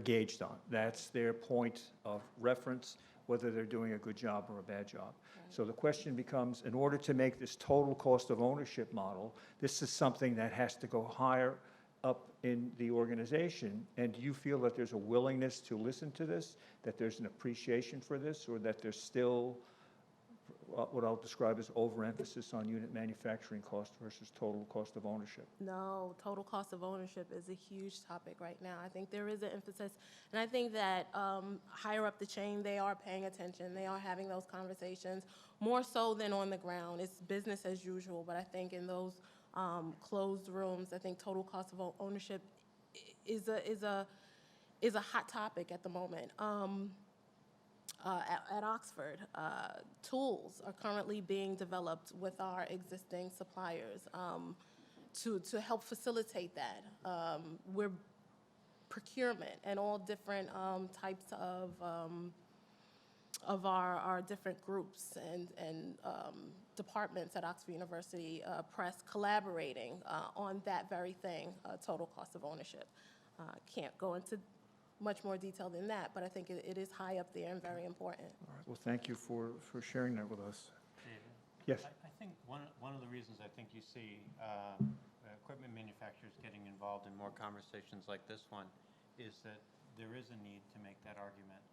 gauged on. That's their point of reference, whether they're doing a good job or a bad job. Right. So the question becomes, in order to make this total cost of ownership model, this is something that has to go higher up in the organization. And do you feel that there's a willingness to listen to this, that there's an appreciation for this, or that there's still what I'll describe as overemphasis on unit manufacturing cost versus total cost of ownership? No, total cost of ownership is a huge topic right now. I think there is an emphasis, and I think that higher up the chain, they are paying attention. They are having those conversations, more so than on the ground. It's business as usual, but I think in those closed rooms, I think total cost of ownership is a hot topic at the moment. At Oxford, tools are currently being developed with our existing suppliers to help facilitate that. We're procurement and all different types of our different groups and departments at Oxford University Press collaborating on that very thing, total cost of ownership. Can't go into much more detail than that, but I think it is high up there and very important. All right, well, thank you for sharing that with us. David? Yes. I think one of the reasons I think you see equipment manufacturers getting involved in more conversations like this one is that there is a need to make that argument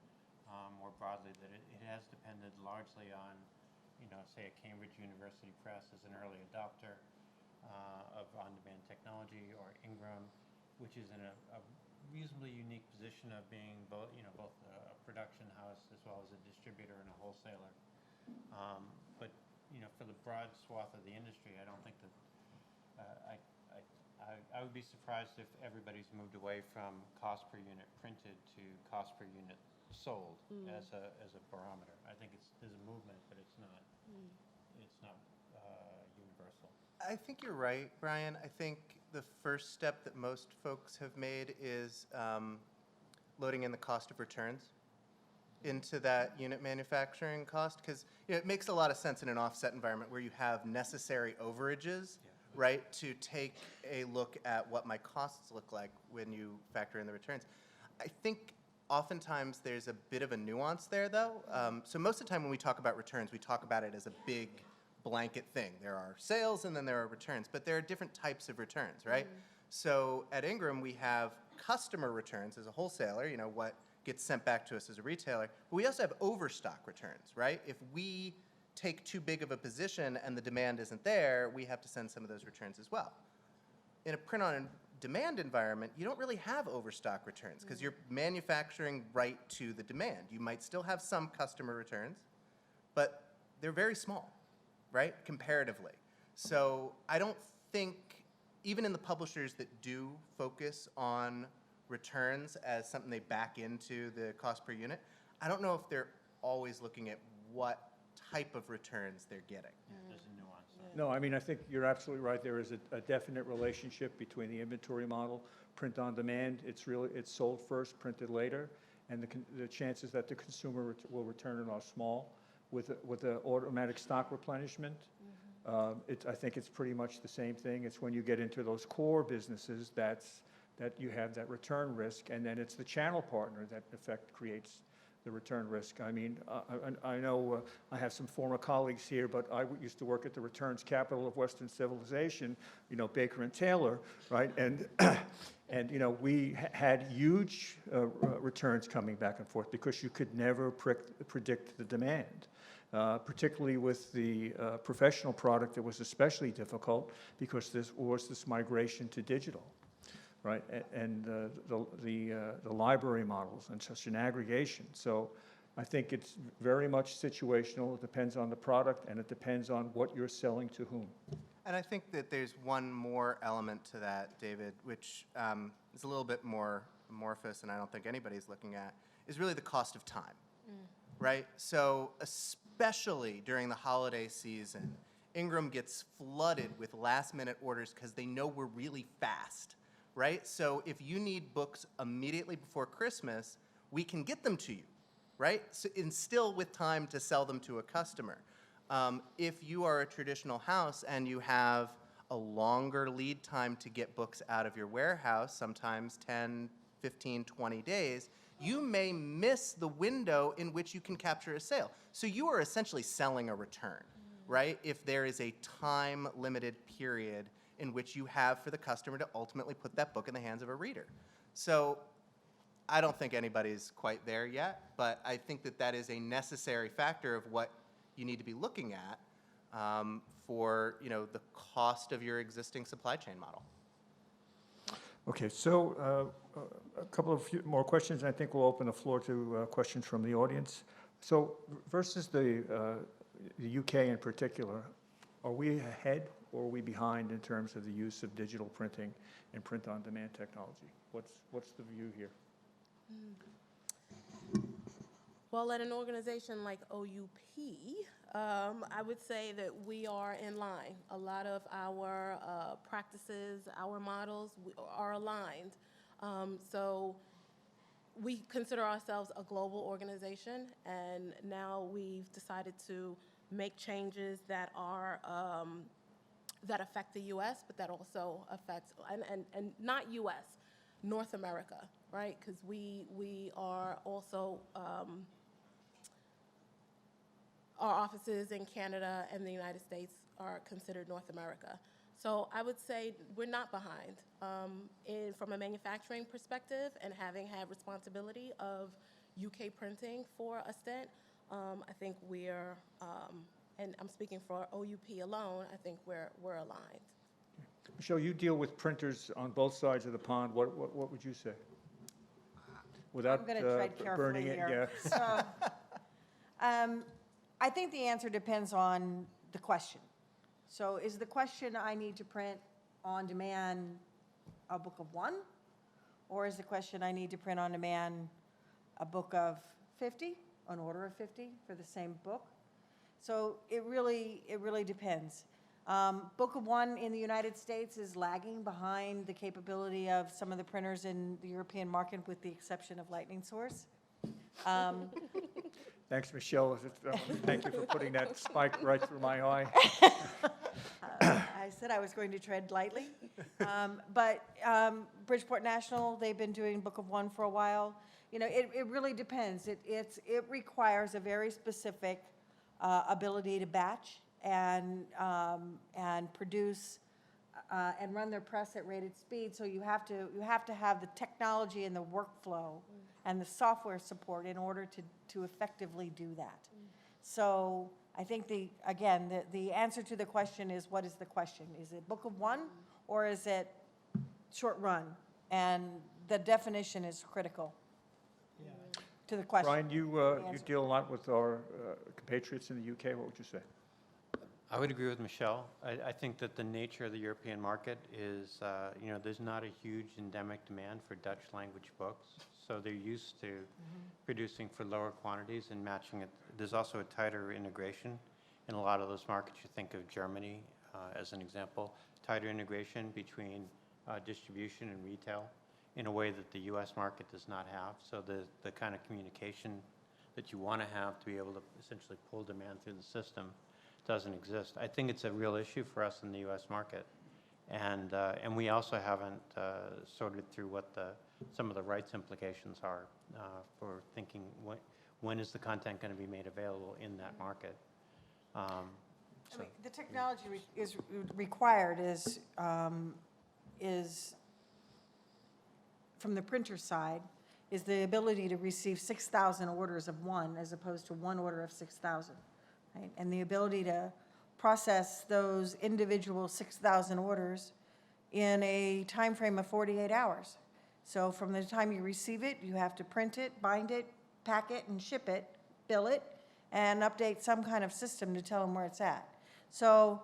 more broadly, that it has depended largely on, say a Cambridge University Press as an early adopter of on-demand technology, or Ingram, which is in a reasonably unique position of being both a production house as well as a distributor and a wholesaler. But for the broad swath of the industry, I don't think that I would be surprised if everybody's moved away from cost per unit printed to cost per unit sold as a barometer. I think there's a movement, but it's not universal. I think you're right, Brian. I think the first step that most folks have made is loading in the cost of returns into that unit manufacturing cost, because it makes a lot of sense in an offset environment where you have necessary overages, right, to take a look at what my costs look like when you factor in the returns. I think oftentimes there's a bit of a nuance there, though. So most of the time when we talk about returns, we talk about it as a big blanket thing. There are sales and then there are returns, but there are different types of returns, right? So at Ingram, we have customer returns as a wholesaler, what gets sent back to us as a retailer, but we also have overstock returns, right? If we take too big of a position and the demand isn't there, we have to send some of those returns as well. In a print-on-demand environment, you don't really have overstock returns because you're manufacturing right to the demand. You might still have some customer returns, but they're very small, right, comparatively. So I don't think, even in the publishers that do focus on returns as something they back into the cost per unit, I don't know if they're always looking at what type of returns they're getting. There's a nuance. No, I mean, I think you're absolutely right. There is a definite relationship between the inventory model, print on demand, it's sold first, printed later, and the chances that the consumer will return it are small. With the automatic stock replenishment, I think it's pretty much the same thing. It's when you get into those core businesses that you have that return risk, and then it's the channel partner that in effect creates the return risk. I mean, I know I have some former colleagues here, but I used to work at the returns capital of Western civilization, you know, Baker and Taylor, right? And you know, we had huge returns coming back and forth because you could never predict the demand. Particularly with the professional product, it was especially difficult because there was this migration to digital, right? And the library models and such an aggregation. So I think it's very much situational. It depends on the product and it depends on what you're selling to whom. And I think that there's one more element to that, David, which is a little bit more amorphous and I don't think anybody's looking at, is really the cost of time, right? So especially during the holiday season, Ingram gets flooded with last-minute orders because they know we're really fast, right? So if you need books immediately before Christmas, we can get them to you, right? So, and still with time to sell them to a customer. If you are a traditional house and you have a longer lead time to get books out of your warehouse, sometimes 10, 15, 20 days, you may miss the window in which you can capture a sale. So you are essentially selling a return, right? If there is a time-limited period in which you have for the customer to ultimately put that book in the hands of a reader. So I don't think anybody's quite there yet, but I think that that is a necessary factor of what you need to be looking at for, you know, the cost of your existing supply chain model. Okay, so a couple of more questions, and I think we'll open the floor to questions from the audience. So versus the UK in particular, are we ahead or are we behind in terms of the use of digital printing and print-on-demand technology? What's the view here? Well, at an organization like OUP, I would say that we are in line. A lot of our practices, our models are aligned. So we consider ourselves a global organization, and now we've decided to make changes that are that affect the U.S., but that also affects, and not U.S., North America, right? Because we are also, our offices in Canada and the United States are considered North America. So I would say we're not behind. From a manufacturing perspective and having had responsibility of UK printing for a stint, I think we're, and I'm speaking for OUP alone, I think we're aligned. Michelle, you deal with printers on both sides of the pond. What would you say? Without I'm going to tread burning carefully it, here. yeah. So, I think the answer depends on the question. So is the question I need to print on demand a book of 1? Or is the question I need to print on demand a book of 50, an order of 50 for the same book? So it really depends. Book of 1 in the United States is lagging behind the capability of some of the printers in the European market, with the exception of Lightning Source. Thanks, Michelle. Thank you for putting that spike right through my eye. I said I was going to tread lightly. But Bridgeport National, they've been doing Book of 1 for a while. You know, it really depends. It requires a very specific ability to batch and produce and run their press at rated speed. So you have to have the technology and the workflow and the software support in order to effectively do that. So I think the answer to the question is, what is the question? Is it book of one, or is it short run? And the definition is critical to the question. Brian, you answer. deal a lot with our compatriots in the UK. What would you say? I would agree with Michelle. I think that the nature of the European market is, there's not a huge endemic demand for Dutch language books. So they're used to producing for lower quantities and matching it. There's also a tighter integration in a lot of those markets. You think of Germany as an example, tighter integration between distribution and retail in a way that the U.S. market does not have. So the kind of communication that you want to have to be able to essentially pull demand through the system doesn't exist. I think it's a real issue for us in the U.S. market. And we also haven't sorted through what some of the rights implications are for thinking when is the content going to be made available in that market. I mean, the technology is required is from the printer side, is the ability to receive 6,000 orders of one as opposed to one order of 6,000, right? And the ability to process those individual 6,000 orders in a time frame of 48 hours. So from the time you receive it, you have to print it, bind it, pack it, and ship it, bill it, and update some kind of system to tell them where it's at. So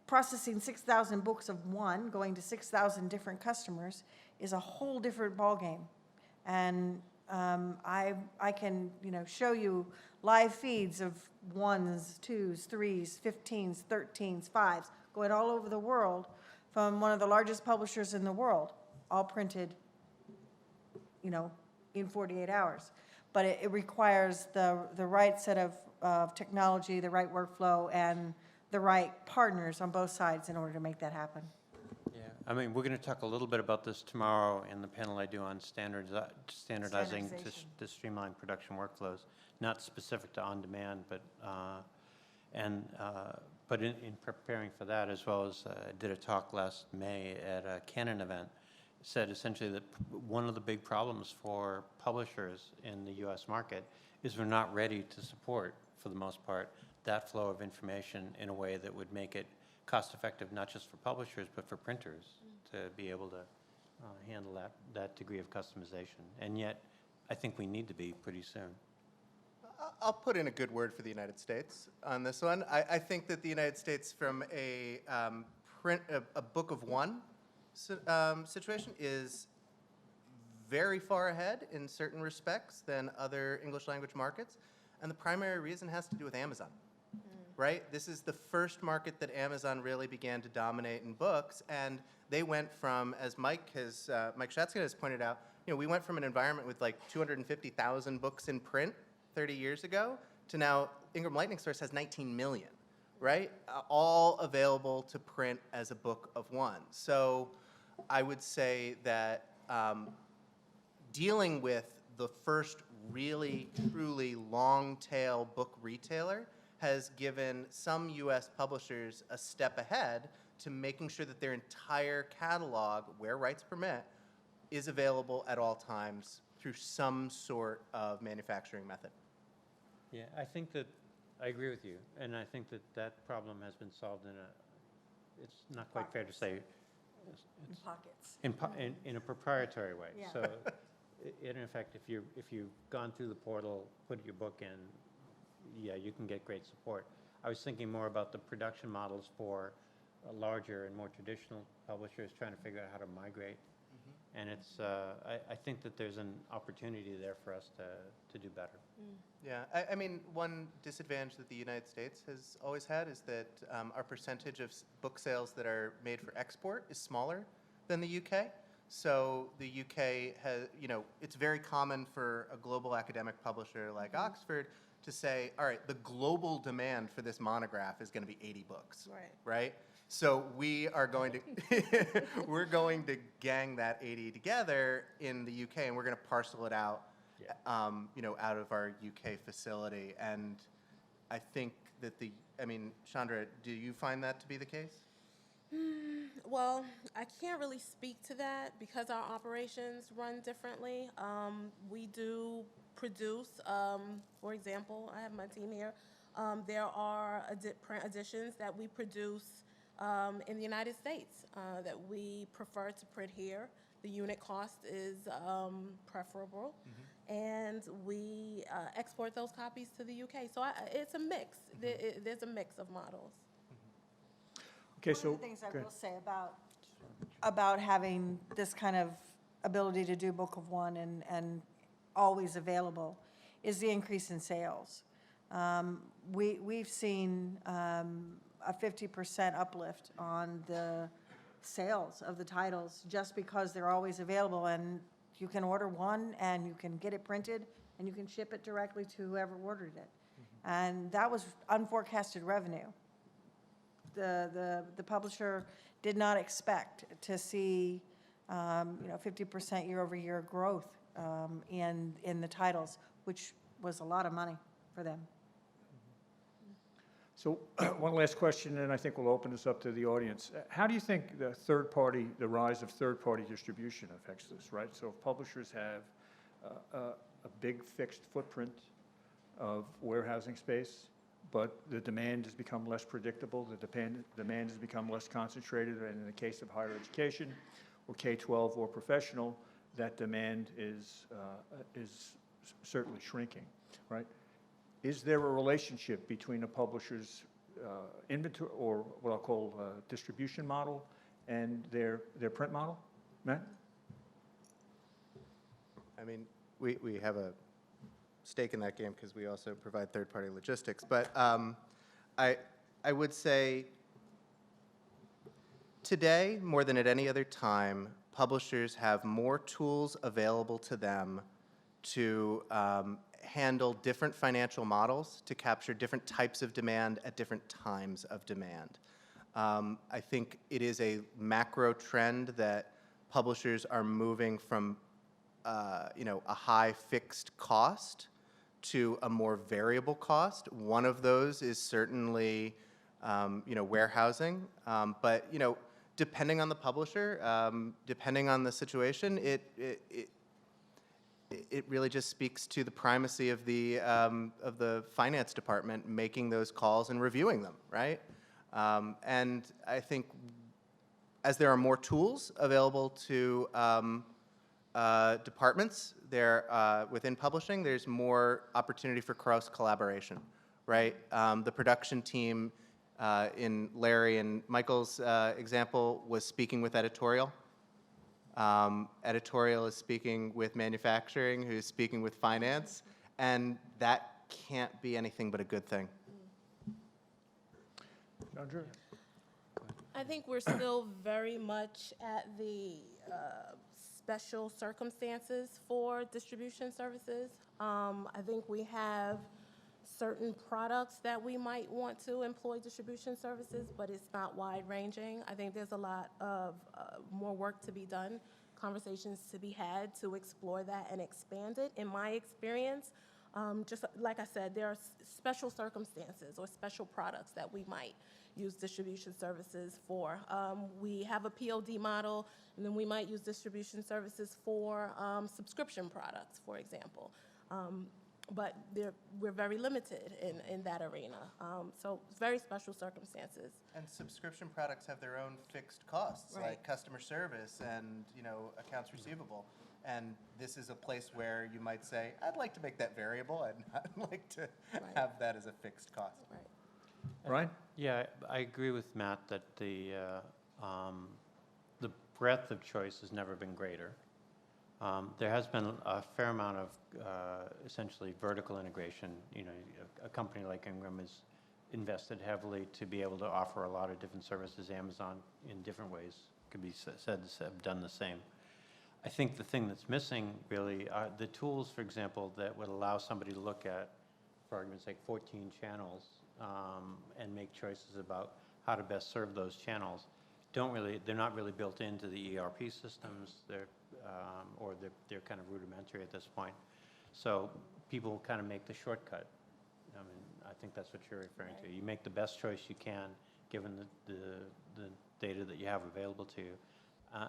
processing 6,000 books of one, going to 6,000 different customers, is a whole different ballgame. And I can, show you live feeds of 1s, 2s, 3s, 15s, 13s, 5s, going all over the world from one of the largest publishers in the world, all printed, in 48 hours. But it requires the right set of technology, the right workflow, and the right partners on both sides in order to make that happen. Yeah, I mean, we're going to talk a little bit about this tomorrow in the panel I do on standardizing Standardization. to streamline production workflows, not specific to on-demand, but in preparing for that, as well as I did a talk last May at a Canon event, said essentially that one of the big problems for publishers in the U.S. market is we're not ready to support, for the most part, that flow of information in a way that would make it cost-effective, not just for publishers, but for printers to be able to handle that degree of customization. And yet, I think we need to be pretty soon. I'll put in a good word for the United States on this one. I think that the United States, from a book of one situation, is very far ahead in certain respects than other English language markets. And the primary reason has to do with Amazon, right? This is the first market that Amazon really began to dominate in books. And they went from, as Mike Shatzkin has pointed out, we went from an environment with like 250,000 books in print 30 years ago to now Ingram Lightning Source has 19 million, right? All available to print as a book of one. So I would say that dealing with the first really, truly long-tail book retailer has given some U.S. publishers a step ahead to making sure that their entire catalog, where rights permit, is available at all times through some sort of manufacturing method. Yeah, I think that I agree with you, and I think that problem has been solved it's not quite fair to say, In pockets. in a proprietary way. Yeah. So, in effect, if you've gone through the portal, put your book in, yeah, you can get great support. I was thinking more about the production models for larger and more traditional publishers trying to figure out how to migrate. And it's, I think that there's an opportunity there for us to do better. Yeah, I mean, one disadvantage that the United States has always had is that our percentage of book sales that are made for export is smaller than the UK. So the UK has, it's very common for a global academic publisher like Oxford to say, all right, the global demand for this monograph is going to be 80 books, right? So we are going to, we're going to gang that 80 together in the UK, and we're going to parcel it out, out of our UK facility. And I think that Chandra, do you find that to be the case? Well, I can't really speak to that because our operations run differently. We do produce, for example, I have my team here. There are print editions that we produce in the United States that we prefer to print here. The unit cost is preferable, and we export those copies to the UK. So it's a mix. There's a mix of models. Okay, One so, of the things I go ahead. will say about having this kind of ability to do book of one and always available is the increase in sales. We've seen a 50% uplift on the sales of the titles just because they're always available, and you can order one and you can get it printed and you can ship it directly to whoever ordered it. And that was unforecasted revenue. The publisher did not expect to see 50% year-over-year growth in the titles, which was a lot of money for them. So one last question, and I think we'll open this up to the audience. How do you think the rise of third-party distribution affects this, right? So if publishers have a big fixed footprint of warehousing space, but the demand has become less predictable, the demand has become less concentrated, and in the case of higher education, or K-12 or professional, that demand is certainly shrinking, right? Is there a relationship between a publisher's inventory, or what I'll call distribution model, and their print model? Matt? I mean, we have a stake in that game because we also provide third-party logistics. But I would say today, more than at any other time, publishers have more tools available to them to handle different financial models, to capture different types of demand at different times of demand. I think it is a macro trend that publishers are moving from a high fixed cost to a more variable cost. One of those is certainly warehousing, but depending on the publisher, depending on the situation, it really just speaks to the primacy of the finance department making those calls and reviewing them, right? And I think as there are more tools available to departments there within publishing, there's more opportunity for cross collaboration, right? The production team in Larry and Michael's example was speaking with editorial. Editorial is speaking with manufacturing, who's speaking with finance, and that can't be anything but a good thing. Chandra? I think we're still very much at the special circumstances for distribution services. I think we have certain products that we might want to employ distribution services, but it's not wide-ranging. I think there's a lot of more work to be done, conversations to be had to explore that and expand it. In my experience, just like I said, there are special circumstances or special products that we might use distribution services for. We have a POD model, and then we might use distribution services for subscription products, for example. But we're very limited in that arena. So it's very special circumstances. And subscription products have their own fixed costs, Right. like customer service and accounts receivable. And this is a place where you might say, I'd like to make that variable. I'd like to Right. have that as a fixed cost. Right. Ryan? Yeah, I agree with Matt that the breadth of choice has never been greater. There has been a fair amount of essentially vertical integration. A company like Ingram has invested heavily to be able to offer a lot of different services. Amazon, in different ways, could be said to have done the same. I think the thing that's missing really are the tools, for example, that would allow somebody to look at, for argument's sake, 14 channels and make choices about how to best serve those channels. They're not really built into the ERP systems. They're kind of rudimentary at this point. So people kind of make the shortcut. I mean, I think that's what you're referring to. You make the best choice you can given the data that you have available to you.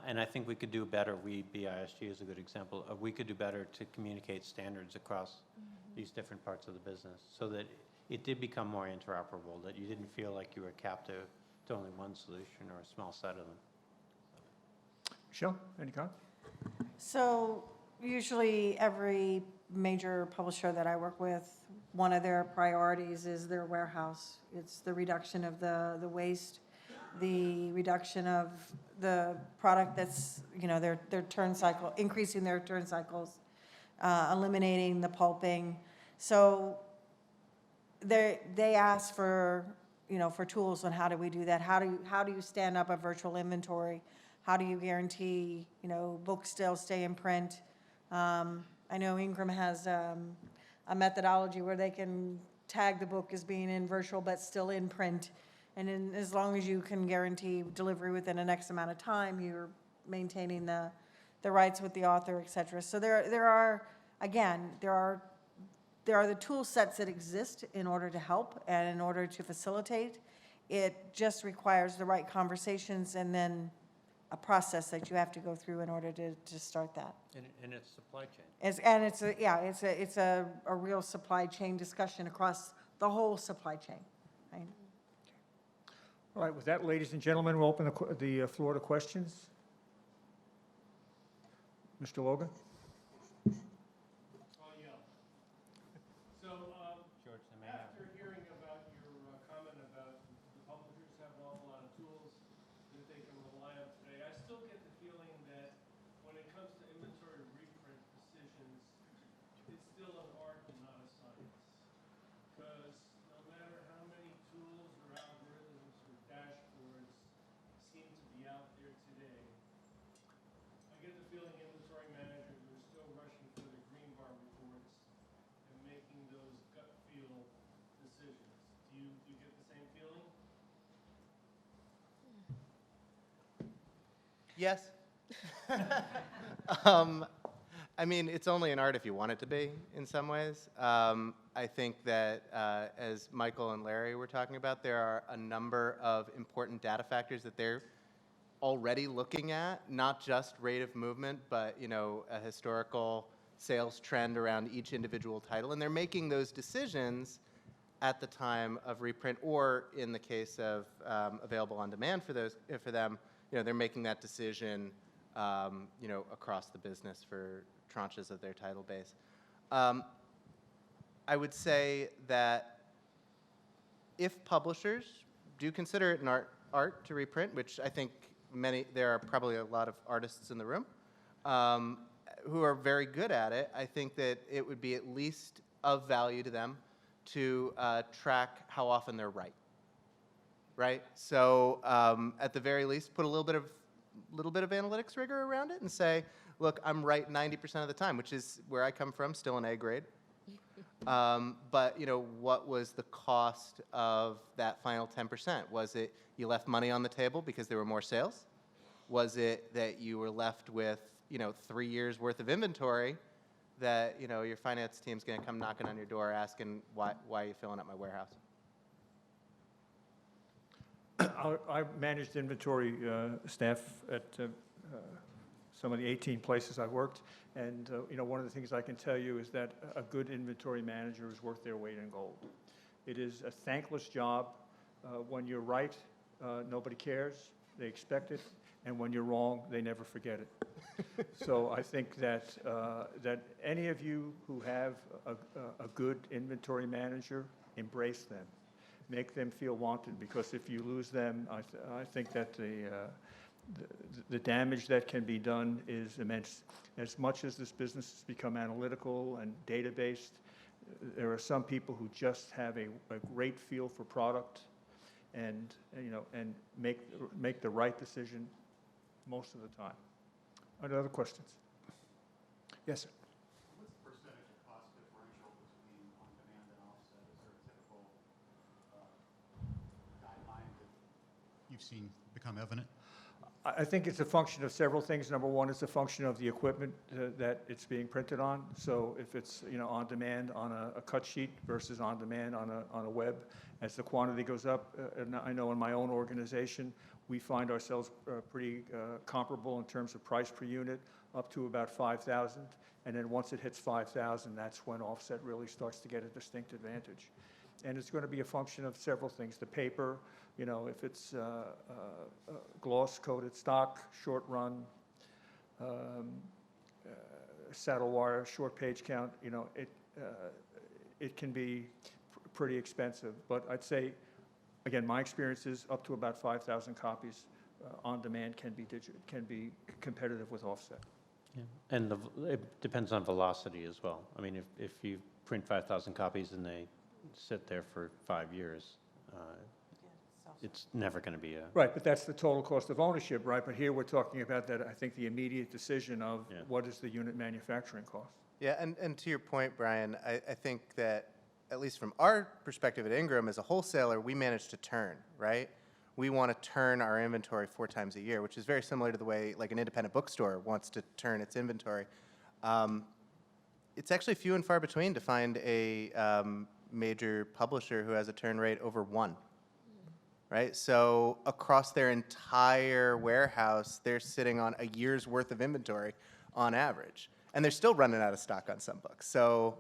And I think we could do better. BISG is a good example. We could do better to communicate standards across these different parts of the business so that it did become more interoperable, that you didn't feel like you were captive to only one solution or a small set of them. Michelle, any comment? So usually every major publisher that I work with, one of their priorities is their warehouse. It's the reduction of the waste, the reduction of the product that's, their turn cycle, increasing their turn cycles, eliminating the pulping. So they ask for, for tools on how do we do that? How do you stand up a virtual inventory? How do you guarantee, books still stay in print? I know Ingram has a methodology where they can tag the book as being in virtual but still in print. And as long as you can guarantee delivery within an X amount of time, you're maintaining the rights with the author, et cetera. So there are the tool sets that exist in order to help and in order to facilitate. It just requires the right conversations and then a process that you have to go through in order to start that. And it's supply chain. It's a real supply chain discussion across the whole supply chain, right? All right, with that, ladies and gentlemen, we'll open the floor to questions. Mr. Logan? George, the mayor. After hearing about your comment about the publishers have an awful lot of tools that they can rely on today, I still get the feeling that when it comes to inventory reprint decisions, it's still an art and not a science. Because no matter how many tools or algorithms or dashboards seem to be out there today, I get the feeling inventory managers are still rushing for the Greenberg reports and making those gut feel decisions. Do you get the same feeling? Yes. I mean, it's only an art if you want it to be, in some ways. I think that, as Michael and Larry were talking about, there are a number of important data factors that they're already looking at, not just rate of movement, but a historical sales trend around each individual title, and they're making those decisions at the time of reprint, or in the case of available on demand for them, they're making that decision, across the business for tranches of their title base. I would say that if publishers do consider it an art to reprint, which I think there are probably a lot of artists in the room who are very good at it, I think that it would be at least of value to them to track how often they're right? So at the very least, put a little bit of analytics rigor around it and say, look, I'm right 90% of the time, which is where I come from, still an A grade. But what was the cost of that final 10%? Was it you left money on the table because there were more sales? Was it that you were left with 3 years worth of inventory that your finance team's going to come knocking on your door asking why are you filling up my warehouse? I managed inventory staff at some of the 18 places I worked, and one of the things I can tell you is that a good inventory manager is worth their weight in gold. It is a thankless job. When you're right, nobody cares. They expect it, and when you're wrong, they never forget it. So I think that that any of you who have a good inventory manager, embrace them. Make them feel wanted, because if you lose them, I think that the damage that can be done is immense. As much as this business has become analytical and data-based, there are some people who just have a great feel for product and make the right decision most of the time. Are there other questions? Yes, sir. What's the percentage of cost differential between on-demand and offset? Is there a typical guideline that you've seen become evident? I think it's a function of several things. Number one, it's a function of the equipment that it's being printed on. So if it's, on demand on a cut sheet versus on demand on a web, as the quantity goes up, and I know in my own organization, we find ourselves pretty comparable in terms of price per unit, up to about 5,000. And then once it hits 5,000, that's when offset really starts to get a distinct advantage. And it's going to be a function of several things. The paper, if it's gloss-coated stock, short run, saddle wire, short page count, it can be pretty expensive. But I'd say, again, my experience is up to about 5,000 copies on demand can be competitive with offset. Yeah. And it depends on velocity as well. I mean, if you print 5,000 copies and they sit there for 5 years, it's never going to be a... Right, but that's the total cost of ownership, right? But here we're talking about that, I think, the immediate decision of what is the unit manufacturing cost. Yeah, and to your point, Brian, I think that, at least from our perspective at Ingram, as a wholesaler, we manage to turn, right? We want to turn our inventory 4 times a year, which is very similar to the way like an independent bookstore wants to turn its inventory. It's actually few and far between to find a major publisher who has a turn rate over 1. Right? So across their entire warehouse, they're sitting on a year's worth of inventory on average. And they're still running out of stock on some books. So,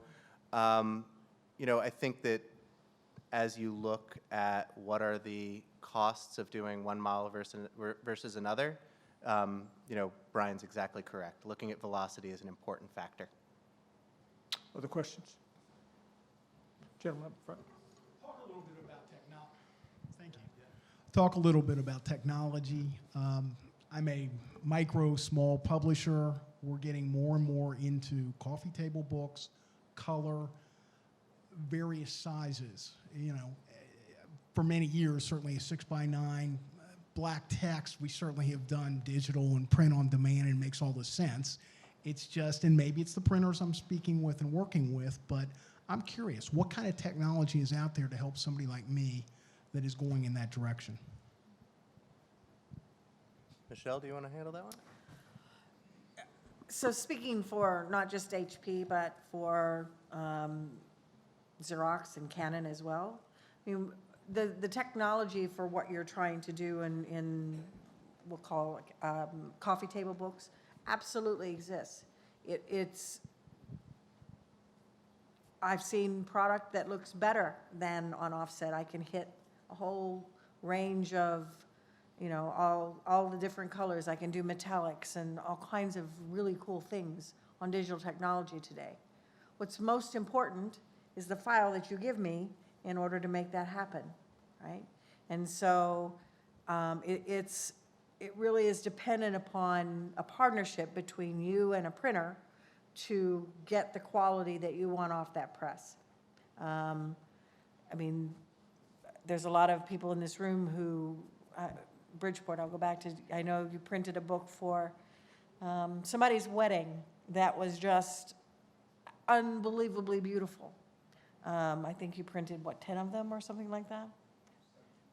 I think that as you look at what are the costs of doing one model versus another, Brian's exactly correct. Looking at velocity is an important factor. Other questions? Gentleman up front. Talk a little bit about technology. Thank you. Talk a little bit about technology. I'm a small publisher. We're getting more and more into coffee table books, color, various sizes. For many years, certainly a 6x9, black text, we certainly have done digital and print on demand, and it makes all the sense. It's just, and maybe it's the printers I'm speaking with and working with, but I'm curious, what kind of technology is out there to help somebody like me that is going in that direction? Michelle, do you want to handle that one? So speaking for not just HP, but for Xerox and Canon as well, I mean, the technology for what you're trying to do in we'll call coffee table books absolutely exists. I've seen product that looks better than on offset. I can hit a whole range of, all the different colors. I can do metallics and all kinds of really cool things on digital technology today. What's most important is the file that you give me in order to make that happen, right? And so it really is dependent upon a partnership between you and a printer to get the quality that you want off that press. There's a lot of people in this room who, Bridgeport, I'll go back to, I know you printed a book for somebody's wedding that was just unbelievably beautiful. I think you printed, 10 of them or something like that?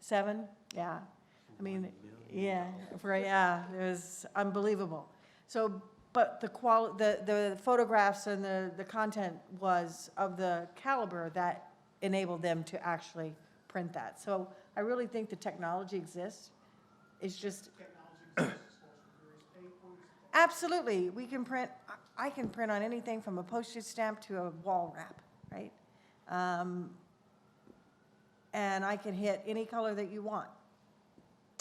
7? Yeah. Yeah, it was unbelievable. So, but the photographs and the content was of the caliber that enabled them to actually print that. So I really think the technology exists. It's just... Absolutely. We can print, I can print on anything from a postage stamp to a wall wrap, right? And I can hit any color that you want.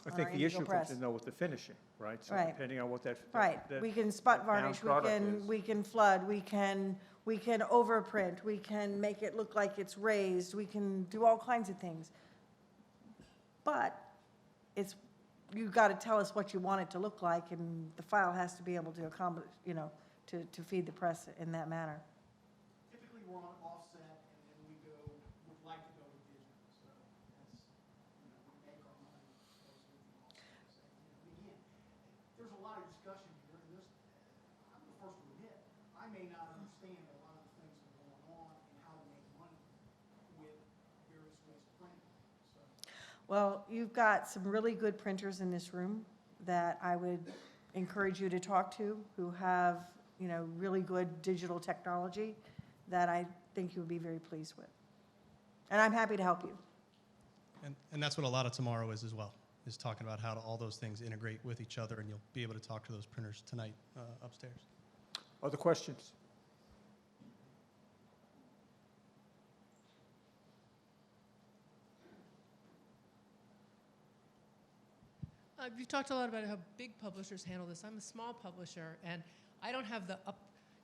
I think the issue comes in, though, with the finishing, right? So Right. depending on what that... Right, we can spot varnish, we can flood, we can overprint, we can make it look like it's raised, we can do all kinds of things. But you've got to tell us what you want it to look like, and the file has to be able to accomplish, to feed the press in that manner. Typically, we're on offset, and then would like to go to digital. So that's, we make our money mostly from offset. So, again, there's a lot of discussion here, and I'm the first to admit, I may not understand a lot of the things that are going on and how to make money with various ways of printing. So. Well, you've got some really good printers in this room, that I would encourage you to talk to who have, really good digital technology that I think you would be very pleased with. And I'm happy to help you. And that's what a lot of tomorrow is as well, is talking about how all those things integrate with each other, and you'll be able to talk to those printers tonight upstairs. Other questions? You've talked a lot about how big publishers handle this. I'm a small publisher, and I don't have the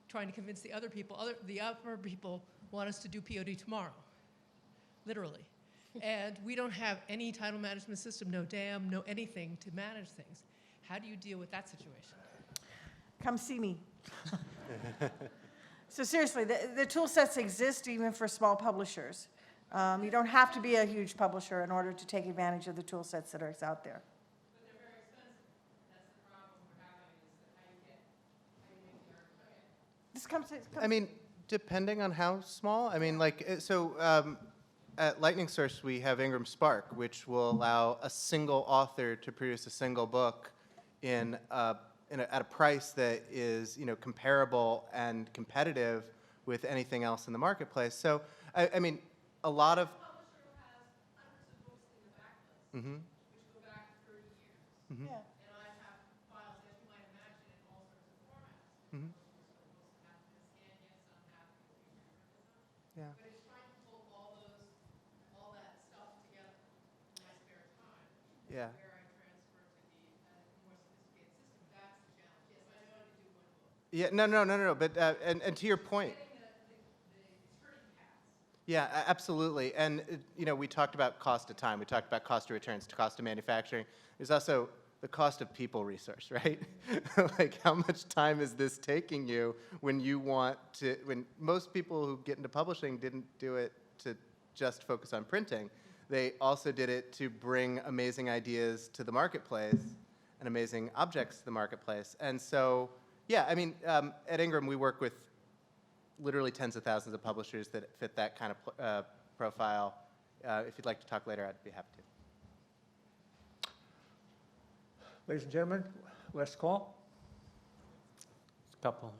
trying to convince the other people. The upper people want us to do POD tomorrow, literally. And we don't have any title management system, no DAM, no anything to manage things. How do you deal with that situation? Come see me. So seriously, the tool sets exist even for small publishers. You don't have to be a huge publisher in order to take advantage of the tool sets that are out there. But they're very expensive. That's the problem we're having, is that how you make the argument. This comes. I mean, depending on how small, I mean, like, at Lightning Source, we have Ingram Spark, which will allow a single author to produce a single book at a price that is, comparable and competitive with anything else in the marketplace. So, I mean, a lot of... A publisher has hundreds of books in the backlist, which go back 30 years. Yeah. And I have files, as you might imagine, in all sorts of formats. Some books haven't been scanned yet, some have, because we reprinted them. Yeah. But it's trying to pull all that stuff together in my spare time. Yeah. Where I transfer to the more sophisticated system, that's the challenge. Yes, I know how to do one book. Yeah, no. But, and to your point... Getting the turning paths. Yeah, absolutely. And, we talked about cost of time. We talked about cost of returns, cost of manufacturing. There's also the cost of people resource, right? Like, how much time is this taking you when most people who get into publishing didn't do it to just focus on printing. They also did it to bring amazing ideas to the marketplace and amazing objects to the marketplace. And so, yeah, I mean, at Ingram, we work with literally tens of thousands of publishers that fit that kind of profile. If you'd like to talk later, I'd be happy to. Ladies and gentlemen, last call. Couple.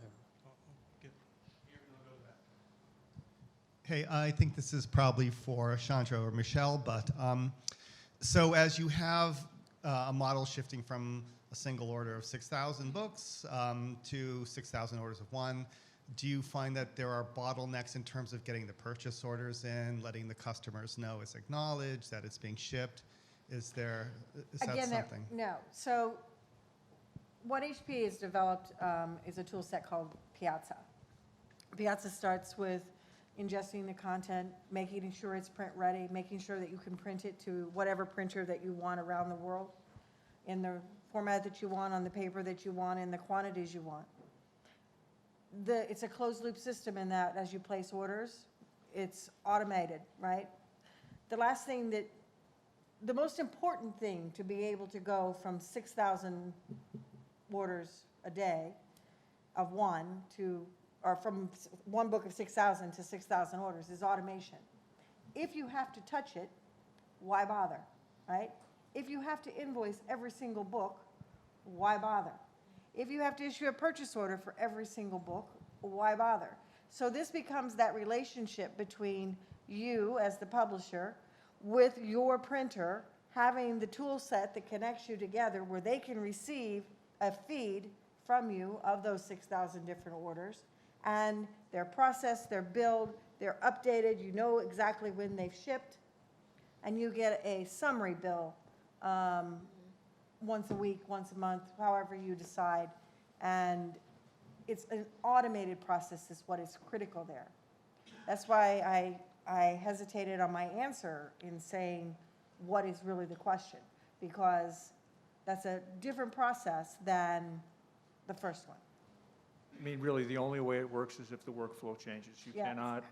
Hey, I think this is probably for Chandra or Michelle, but so as you have a model shifting from a single order of 6,000 books to 6,000 orders of one, do you find that there are bottlenecks in terms of getting the purchase orders in, letting the customers know it's acknowledged, that it's being shipped? Is that something? No. So what HP has developed is a tool set called Piazza. Piazza starts with ingesting the content, making sure it's print ready, making sure that you can print it to whatever printer that you want around the world, in the format that you want, on the paper that you want, in the quantities you want. It's a closed loop system in that as you place orders, it's automated, right? The most important thing to be able to go from 6,000 orders a day of one or from one book of 6,000 to 6,000 orders is automation. If you have to touch it, why bother, right? If you have to invoice every single book, why bother? If you have to issue a purchase order for every single book, why bother? So this becomes that relationship between you as the publisher with your printer having the tool set that connects you together where they can receive a feed from you of those 6,000 different orders, and they're processed, they're billed, they're updated, you know exactly when they've shipped, and you get a summary bill once a week, once a month, however you decide. And it's an automated process is what is critical there. That's why I hesitated on my answer in saying what is really the question, because that's a different process than the first one. I mean, really, the only way it works is if the workflow changes. You Yes. cannot,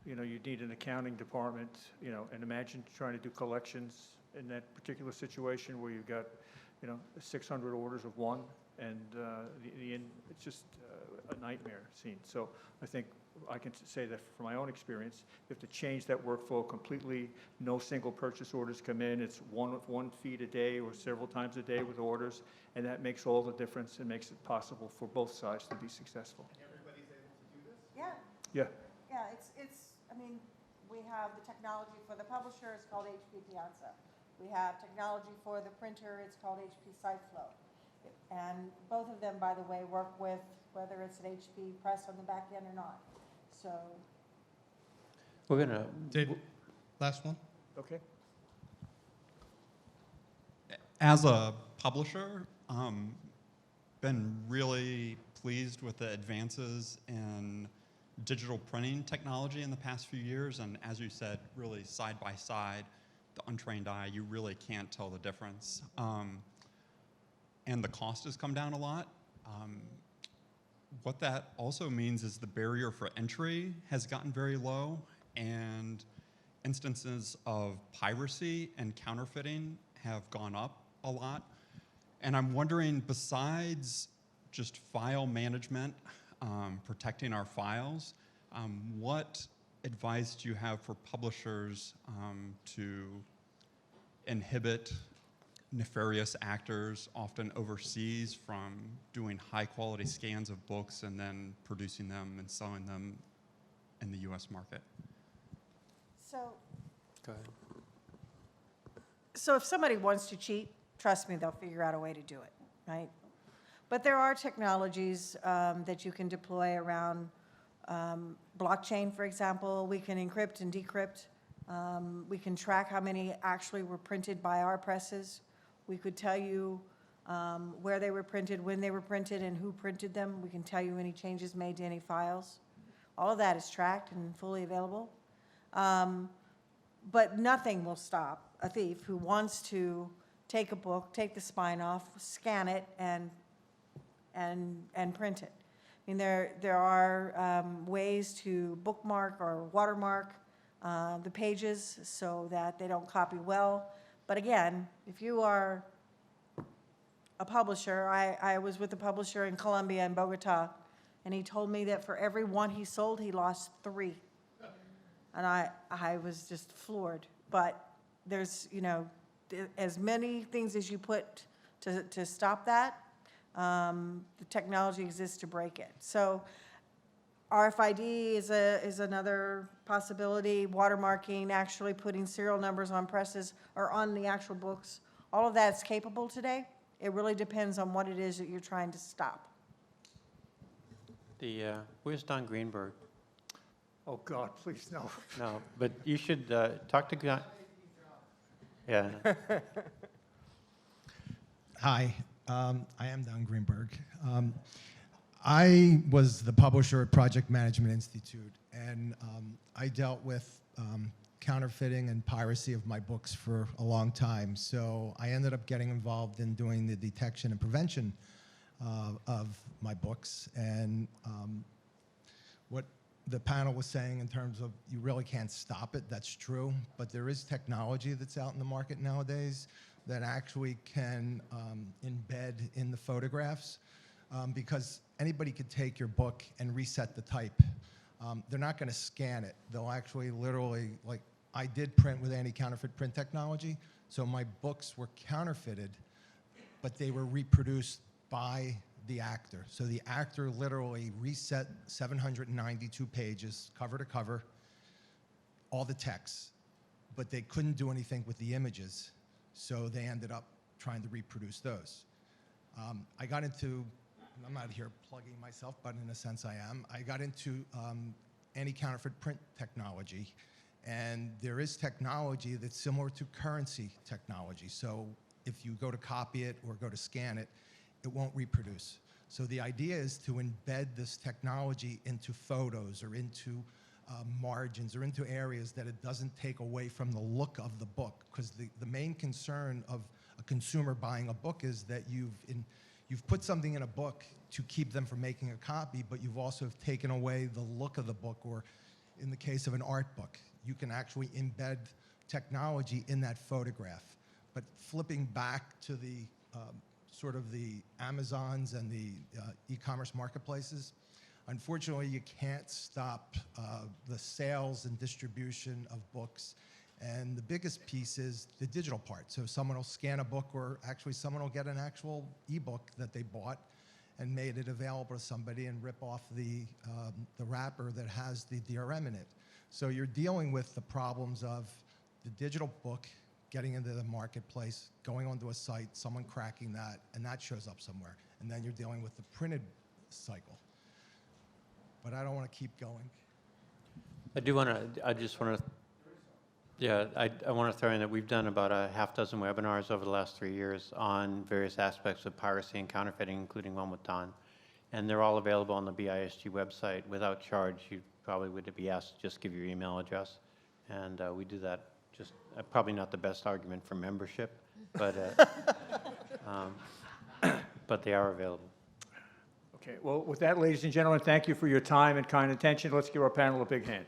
you need an accounting department, and imagine trying to do collections in that particular situation where you've got, 600 orders of one, and it's just a nightmare scene. So I think I can say that from my own experience, you have to change that workflow completely. No single purchase orders come in. It's one feed a day or several times a day with orders, and that makes all the difference and makes it possible for both sides to be successful. Everybody's able to do this? Yeah, Yeah. yeah, I mean, we have the technology for the publisher, it's called HP Piazza. We have technology for the printer, it's called HP SiteFlow. And both of them, by the way, work with whether it's an HP press on the back end or not. So, We're gonna, Dave, last one. Okay. As a publisher, been really pleased with the advances in digital printing technology in the past few years, and as you said, really side by side, the untrained eye, you really can't tell the difference. And the cost has come down a lot. What that also means is the barrier for entry has gotten very low, and instances of piracy and counterfeiting have gone up a lot. And I'm wondering, besides just file management, protecting our files, what advice do you have for publishers to inhibit nefarious actors, often overseas, from doing high quality scans of books and then producing them and selling them in the US market? so, go ahead. so if somebody wants to cheat, trust me, they'll figure out a way to do it, right? But there are technologies that you can deploy around blockchain, for example. We can encrypt and decrypt. We can track how many actually were printed by our presses. We could tell you where they were printed, when they were printed, and who printed them. We can tell you any changes made to any files. All of that is tracked and fully available. But nothing will stop a thief who wants to take a book, take the spine off, scan it, and print it. I mean, there are ways to bookmark or watermark the pages so that they don't copy well. But again, if you are a publisher, I was with a publisher in Colombia, in Bogota, and he told me that for every one he sold, he lost 3. And I was just floored. But there's, as many things as you put to stop that, the technology exists to break it. So RFID is another possibility, watermarking, actually putting serial numbers on presses or on the actual books. All of that's capable today. It really depends on what it is that you're trying to stop. Where's Don Greenberg? Oh, God, please, no. No, but you should talk to Don. Yeah. Hi, I am Don Greenberg. I was the publisher at Project Management Institute, and I dealt with counterfeiting and piracy of my books for a long time. So I ended up getting involved in doing the detection and prevention of my books. And what the panel was saying in terms of you really can't stop it, that's true. But there is technology that's out in the market nowadays that actually can embed in the photographs. Because anybody could take your book and reset the type. They're not going to scan it. They'll actually literally, like I did print with anti-counterfeit print technology, so my books were counterfeited, but they were reproduced by the actor. So the actor literally reset 792 pages, cover to cover, all the text, but they couldn't do anything with the images, so they ended up trying to reproduce those. I got into, I'm not here plugging myself, but in a sense I am. I got into anti-counterfeit print technology, and there is technology that's similar to currency technology. So if you go to copy it or go to scan it, it won't reproduce. So the idea is to embed this technology into photos or into margins or into areas that it doesn't take away from the look of the book. Because the main concern of a consumer buying a book is that you've put something in a book to keep them from making a copy, but you've also taken away the look of the book, or in the case of an art book, you can actually embed technology in that photograph. But flipping back to the sort of the Amazons and the e-commerce marketplaces, Unfortunately, you can't stop the sales and distribution of books. And the biggest piece is the digital part. So someone will scan a book, or actually someone will get an actual ebook that they bought and made it available to somebody and rip off the wrapper that has the DRM in it. So you're dealing with the problems of the digital book getting into the marketplace, going onto a site, someone cracking that, and that shows up somewhere. And then you're dealing with the printed cycle. But I don't want to keep going. I just want to, yeah, I want to throw in that we've done about a half dozen webinars over the last 3 years on various aspects of piracy and counterfeiting, including one with Don. And they're all available on the BISG website without charge. You probably would be asked to just give your email address. And we do that, just probably not the best argument for membership, but, but they are available. Okay, well, with that, ladies and gentlemen, thank you for your time and kind attention. Let's give our panel a big hand.